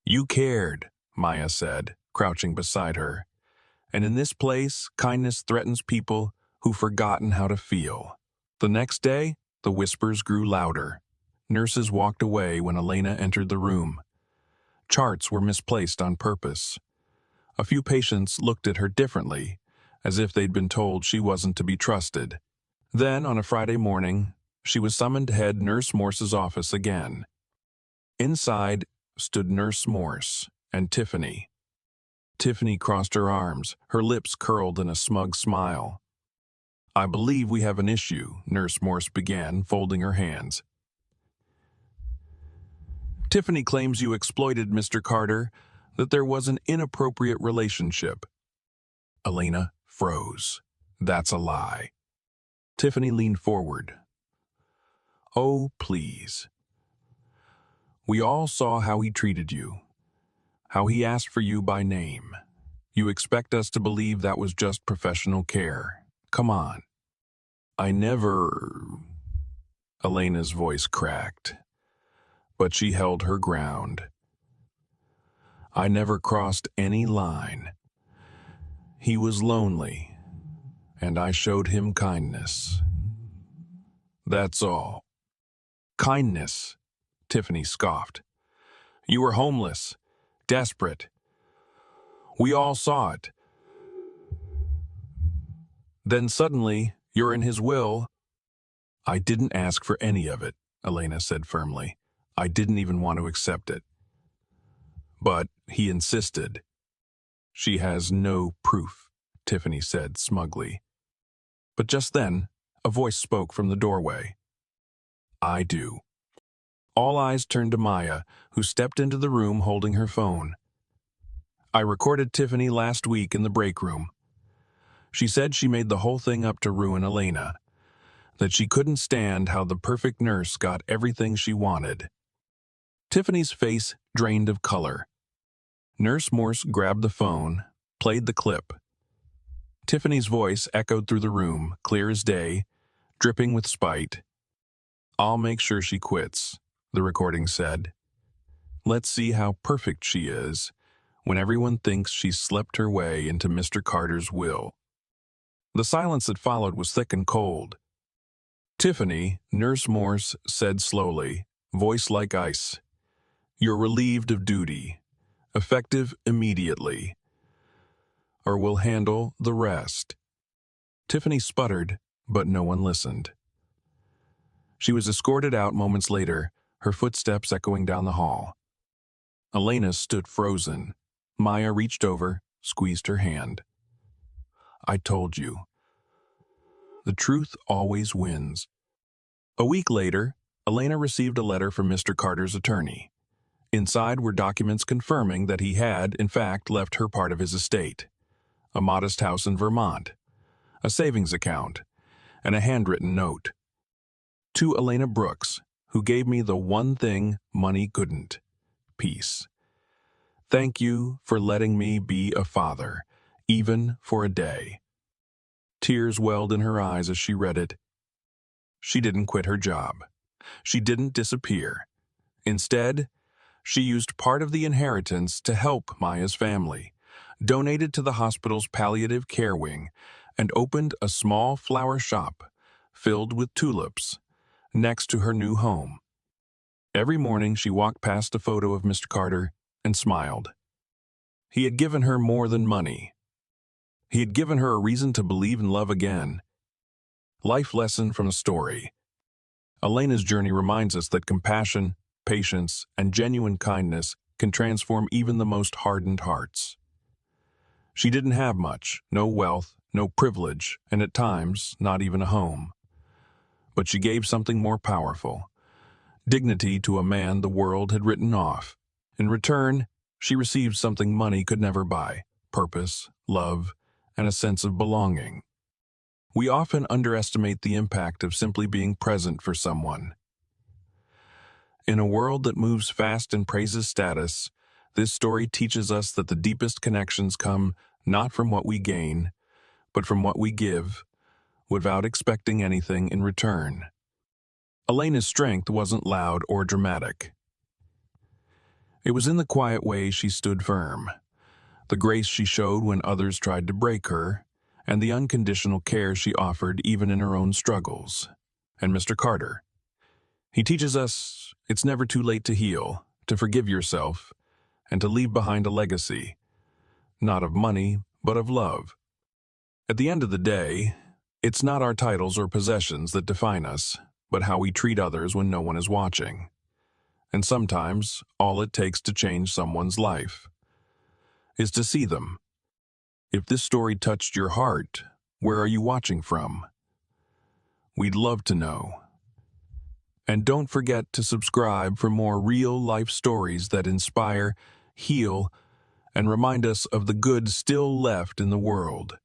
You cared, Maya said, crouching beside her. And in this place, kindness threatens people who've forgotten how to feel. The next day, the whispers grew louder. Nurses walked away when Elena entered the room. Charts were misplaced on purpose. A few patients looked at her differently, as if they'd been told she wasn't to be trusted. Then, on a Friday morning, she was summoned to head Nurse Morse's office again. Inside stood Nurse Morse and Tiffany. Tiffany crossed her arms, her lips curled in a smug smile. I believe we have an issue, Nurse Morse began, folding her hands. Tiffany claims you exploited Mr. Carter, that there was an inappropriate relationship. Elena froze. That's a lie. Tiffany leaned forward. Oh, please. We all saw how he treated you, how he asked for you by name. You expect us to believe that was just professional care. Come on. I never... Elena's voice cracked, but she held her ground. I never crossed any line. He was lonely, and I showed him kindness. That's all. Kindness, Tiffany scoffed. You were homeless, desperate. We all saw it. Then suddenly, you're in his will. I didn't ask for any of it, Elena said firmly. I didn't even want to accept it. But he insisted. She has no proof, Tiffany said smugly. But just then, a voice spoke from the doorway. I do. All eyes turned to Maya, who stepped into the room holding her phone. I recorded Tiffany last week in the break room. She said she made the whole thing up to ruin Elena, that she couldn't stand how the perfect nurse got everything she wanted. Tiffany's face drained of color. Nurse Morse grabbed the phone, played the clip. Tiffany's voice echoed through the room, clear as day, dripping with spite. I'll make sure she quits, the recording said. Let's see how perfect she is when everyone thinks she's slept her way into Mr. Carter's will. The silence that followed was thick and cold. Tiffany, Nurse Morse said slowly, voice like ice, you're relieved of duty, effective immediately, or we'll handle the rest. Tiffany sputtered, but no one listened. She was escorted out moments later, her footsteps echoing down the hall. Elena stood frozen. Maya reached over, squeezed her hand. I told you. The truth always wins. A week later, Elena received a letter from Mr. Carter's attorney. Inside were documents confirming that he had, in fact, left her part of his estate. A modest house in Vermont, a savings account, and a handwritten note. To Elena Brooks, who gave me the one thing money couldn't, peace. Thank you for letting me be a father, even for a day. Tears welled in her eyes as she read it. She didn't quit her job. She didn't disappear. Instead, she used part of the inheritance to help Maya's family, donated to the hospital's palliative care wing, and opened a small flower shop filled with tulips next to her new home. Every morning she walked past a photo of Mr. Carter and smiled. He had given her more than money. He had given her a reason to believe in love again. Life lesson from a story. Elena's journey reminds us that compassion, patience, and genuine kindness can transform even the most hardened hearts. She didn't have much, no wealth, no privilege, and at times, not even a home. But she gave something more powerful, dignity to a man the world had written off. In return, she received something money could never buy: purpose, love, and a sense of belonging. We often underestimate the impact of simply being present for someone. In a world that moves fast and praises status, this story teaches us that the deepest connections come not from what we gain, but from what we give, without expecting anything in return. Elena's strength wasn't loud or dramatic. It was in the quiet way she stood firm, the grace she showed when others tried to break her, and the unconditional care she offered even in her own struggles. And Mr. Carter, he teaches us it's never too late to heal, to forgive yourself, and to leave behind a legacy, not of money, but of love. At the end of the day, it's not our titles or possessions that define us, but how we treat others when no one is watching. And sometimes, all it takes to change someone's life is to see them. If this story touched your heart, where are you watching from? We'd love to know. And don't forget to subscribe for more real-life stories that inspire, heal, and remind us of the good still left in the world.